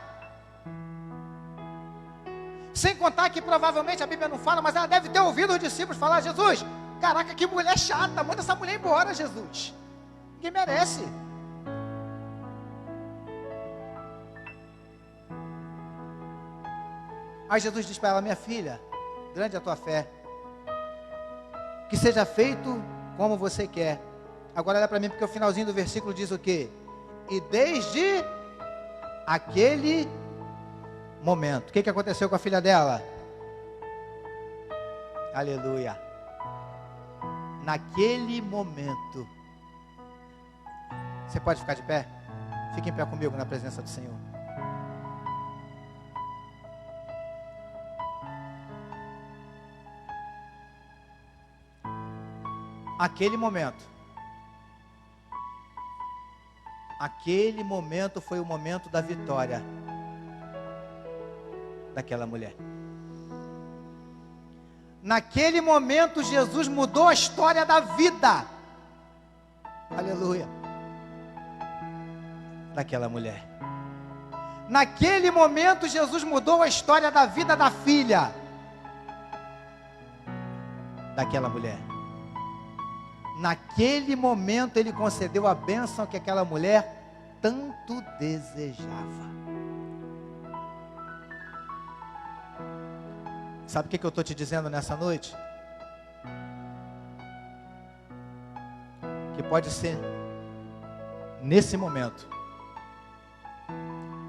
Sem contar que provavelmente a Bíblia não fala, mas ela deve ter ouvido os discípulos falar: Jesus, caraca, que mulher chata, manda essa mulher embora, Jesus. Ninguém merece. Aí Jesus diz para ela: minha filha, grande é a tua fé, que seja feito como você quer. Agora olha para mim, porque o finalzinho do versículo diz o quê? E desde aquele momento, o que aconteceu com a filha dela? Aleluia. Naquele momento. Você pode ficar de pé? Fique em pé comigo na presença do Senhor. Aquele momento foi o momento da vitória daquela mulher. Naquele momento Jesus mudou a história da vida, aleluia, daquela mulher. Naquele momento Jesus mudou a história da vida da filha daquela mulher. Naquele momento Ele concedeu a bênção que aquela mulher tanto desejava. Sabe o que eu estou te dizendo nessa noite? Que pode ser nesse momento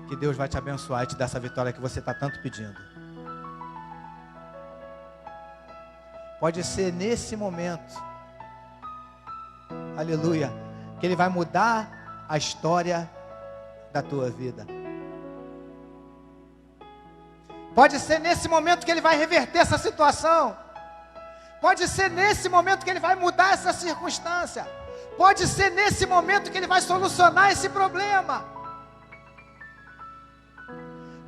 que Deus vai te abençoar e te dar essa vitória que você está tanto pedindo. Pode ser nesse momento, aleluia, que Ele vai mudar a história da tua vida. Pode ser nesse momento que Ele vai reverter essa situação. Pode ser nesse momento que Ele vai mudar essa circunstância. Pode ser nesse momento que Ele vai solucionar esse problema.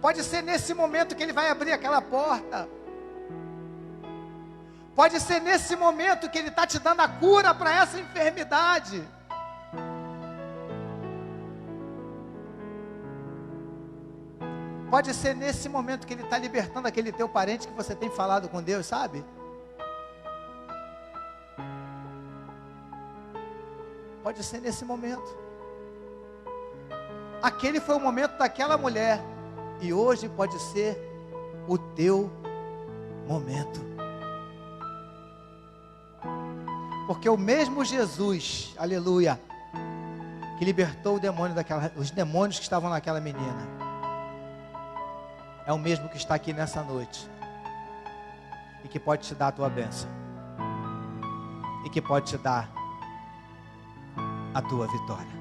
Pode ser nesse momento que Ele vai abrir aquela porta. Pode ser nesse momento que Ele está te dando a cura para essa enfermidade. Pode ser nesse momento que Ele está libertando aquele teu parente que você tem falado com Deus, sabe? Pode ser nesse momento. Aquele foi o momento daquela mulher. E hoje pode ser o teu momento. Porque o mesmo Jesus, aleluia, que libertou o demônio os demônios que estavam naquela menina, é o mesmo que está aqui nessa noite. E que pode te dar a tua bênção. E que pode te dar a tua vitória.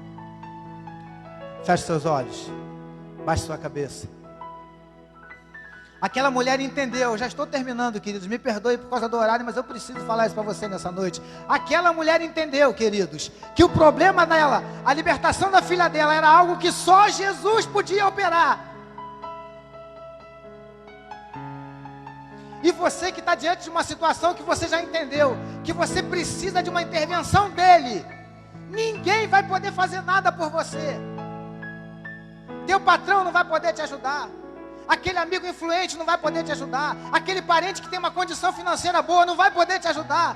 Feche seus olhos. Baixe sua cabeça. Aquela mulher entendeu, já estou terminando, queridos, me perdoe por causa do horário, mas eu preciso falar isso para você nessa noite. Aquela mulher entendeu, queridos, que o problema dela, a libertação da filha dela, era algo que só Jesus podia operar. E você que está diante de uma situação que você já entendeu, que você precisa de uma intervenção dele, ninguém vai poder fazer nada por você. Teu patrão não vai poder te ajudar. Aquele amigo influente não vai poder te ajudar. Aquele parente que tem uma condição financeira boa não vai poder te ajudar.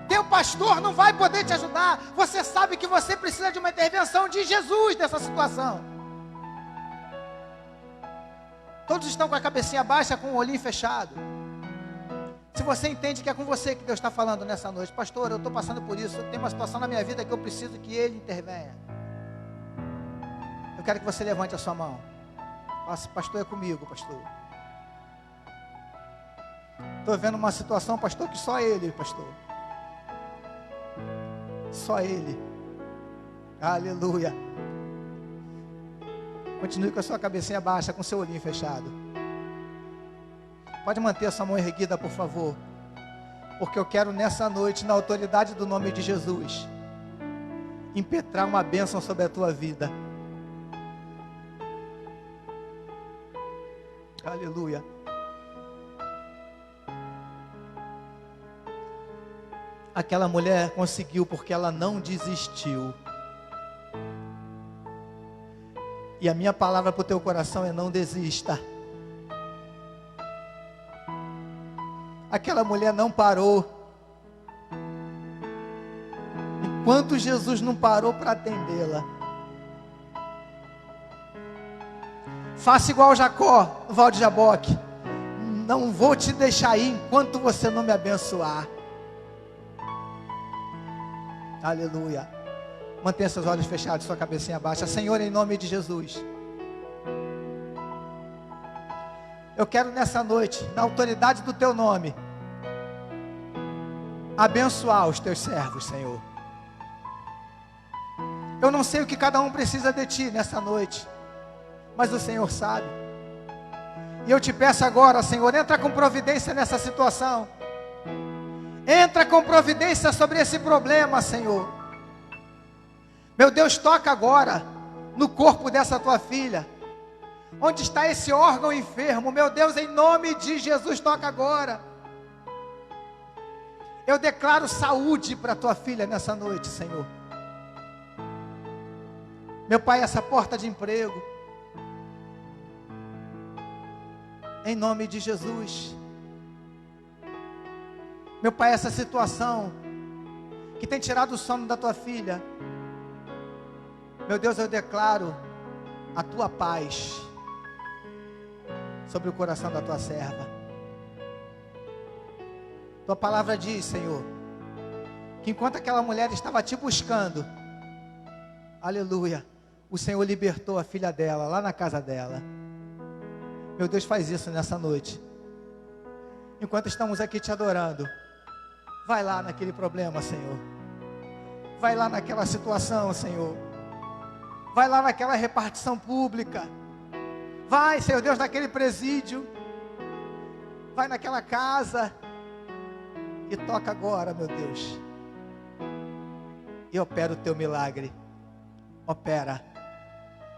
Teu pastor não vai poder te ajudar. Você sabe que você precisa de uma intervenção de Jesus nessa situação. Todos estão com a cabecinha baixa, com o olhinho fechado. Se você entende que é com você que Deus está falando nessa noite, pastor, eu estou passando por isso, tem uma situação na minha vida que eu preciso que Ele intervenha. Eu quero que você levante a sua mão. Fala, pastor, é comigo, pastor. Estou vendo uma situação, pastor, que só Ele, pastor. Só Ele. Aleluia. Continue com a sua cabecinha baixa, com o seu olhinho fechado. Pode manter a sua mão erguida, por favor. Porque eu quero nessa noite, na autoridade do nome de Jesus, impetrar uma bênção sobre a tua vida. Aleluia. Aquela mulher conseguiu porque ela não desistiu. E a minha palavra para o teu coração é: não desista. Aquela mulher não parou. Enquanto Jesus não parou para atendê-la. Faça igual Jacó, no Val de Jaboque. Não vou te deixar ir enquanto você não me abençoar. Aleluia. Mantenha seus olhos fechados, sua cabecinha baixa. Senhor, em nome de Jesus, eu quero nessa noite, na autoridade do teu nome, abençoar os teus servos, Senhor. Eu não sei o que cada um precisa de ti nessa noite, mas o Senhor sabe. E eu te peço agora, Senhor, entra com providência nessa situação. Entra com providência sobre esse problema, Senhor. Meu Deus, toca agora no corpo dessa tua filha. Onde está esse órgão enfermo? Meu Deus, em nome de Jesus, toca agora. Eu declaro saúde para a tua filha nessa noite, Senhor. Meu Pai, essa porta de emprego, em nome de Jesus. Meu Pai, essa situação que tem tirado o sono da tua filha, meu Deus, eu declaro a tua paz sobre o coração da tua serva. Tua palavra diz, Senhor, que enquanto aquela mulher estava te buscando, aleluia, o Senhor libertou a filha dela, lá na casa dela. Meu Deus, faz isso nessa noite. Enquanto estamos aqui te adorando, vai lá naquele problema, Senhor. Vai lá naquela situação, Senhor. Vai lá naquela repartição pública. Vai, Senhor Deus, naquele presídio. Vai naquela casa. E toca agora, meu Deus. E opera o teu milagre. Opera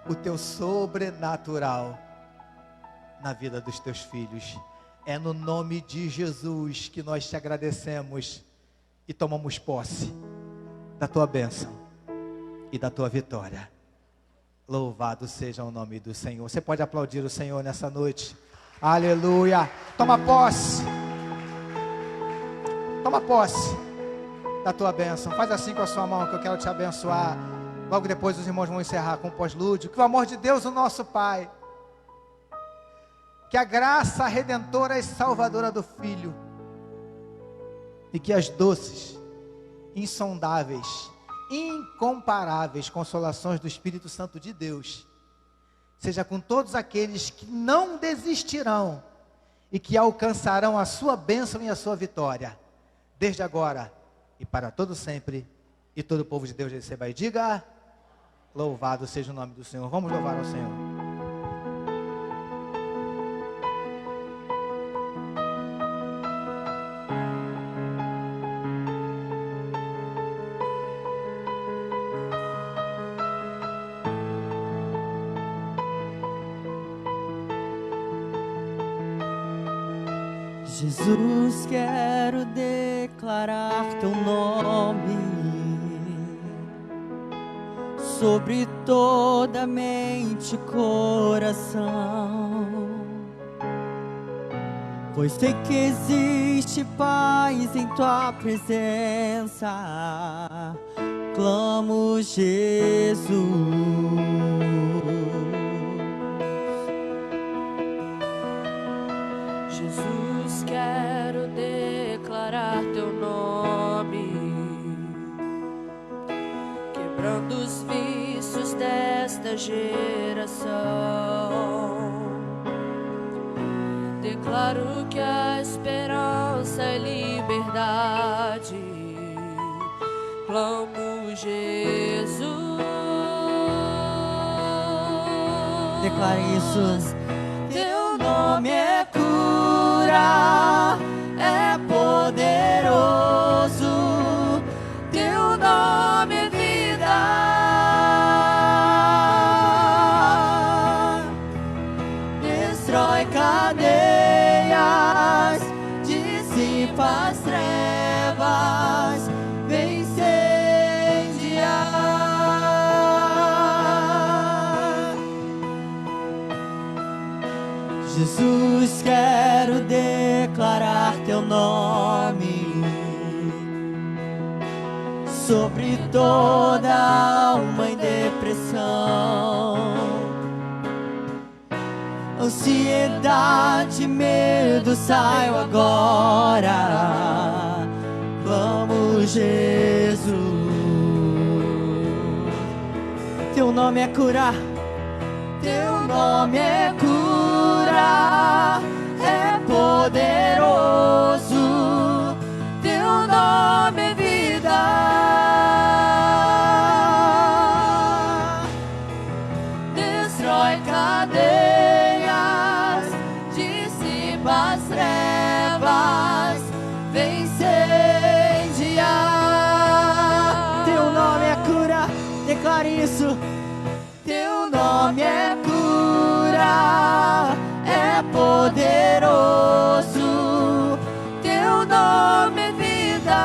o teu sobrenatural na vida dos teus filhos. É no nome de Jesus que nós te agradecemos e tomamos posse da tua bênção e da tua vitória. Louvado seja o nome do Senhor. Você pode aplaudir o Senhor nessa noite. Aleluia. Toma posse. Toma posse da tua bênção. Faz assim com a sua mão que eu quero te abençoar. Logo depois os irmãos vão encerrar com o pós-lúdio. Que o amor de Deus, o nosso Pai, que a graça redentora e salvadora do Filho, e que as doces, insondáveis, incomparáveis consolações do Espírito Santo de Deus, seja com todos aqueles que não desistirão e que alcançarão a sua bênção e a sua vitória, desde agora e para todo sempre. E todo o povo de Deus receba e diga: louvado seja o nome do Senhor. Vamos louvar ao Senhor. Jesus, quero declarar teu nome sobre toda mente e coração, pois sei que existe paz em tua presença. Clamo Jesus. Jesus, quero declarar teu nome, quebrando os vícios desta geração. Declaro que a esperança é liberdade. Clamo Jesus. Declare isso. Teu nome é cura, é poderoso. Teu nome é vida. Destrói cadeias, dissipa as trevas, vence. Jesus, quero declarar teu nome sobre toda alma em depressão, ansiedade, medo, saiam agora. Clamo Jesus. Teu nome é curar. Teu nome é cura, é poderoso. Teu nome é vida. Destrói cadeias, dissipa as trevas, vem incendiar. Teu nome é cura, declare isso. Teu nome é cura, é poderoso. Teu nome é vida.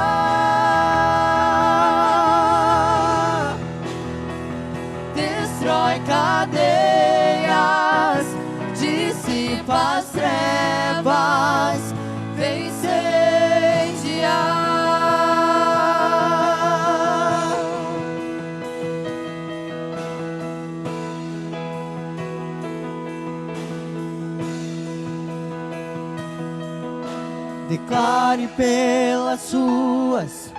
Destrói cadeias, dissipa as trevas, vem incendiar. Declare pelas ruas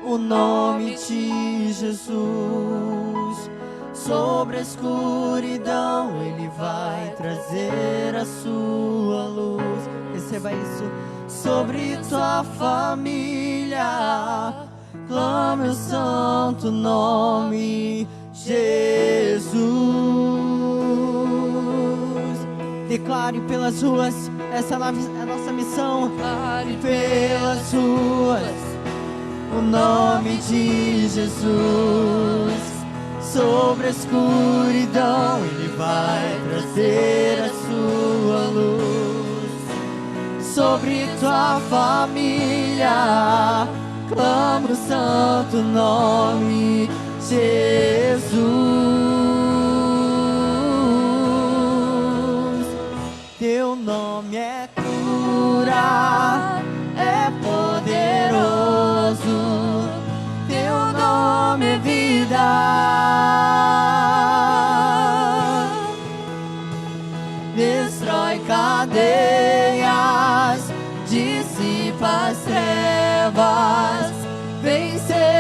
o nome de Jesus. Sobre a escuridão Ele vai trazer a sua luz. Receba isso. Sobre tua família clame o santo nome Jesus. Declare pelas ruas, essa é a nossa missão. Declare Pelas ruas o nome de Jesus. Sobre a escuridão Ele vai trazer a sua luz. Sobre tua família clama o santo nome Jesus. Teu nome é cura, é poderoso. Teu nome é vida. Destrói cadeias, dissipa as trevas, vem incendiar.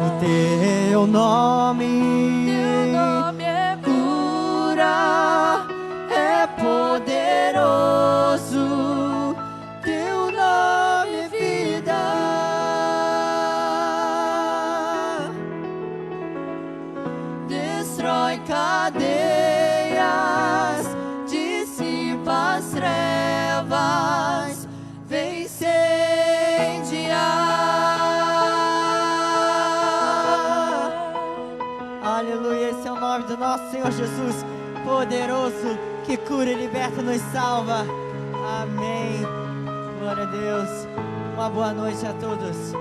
O teu nome é cura, é poderoso. Teu nome é vida. Destrói cadeias, dissipa as trevas, vem incendiar. Aleluia, esse é o nome do nosso Senhor Jesus. poderoso que cura e liberta, nos salva. Amém. Glória a Deus. Uma boa noite a todos.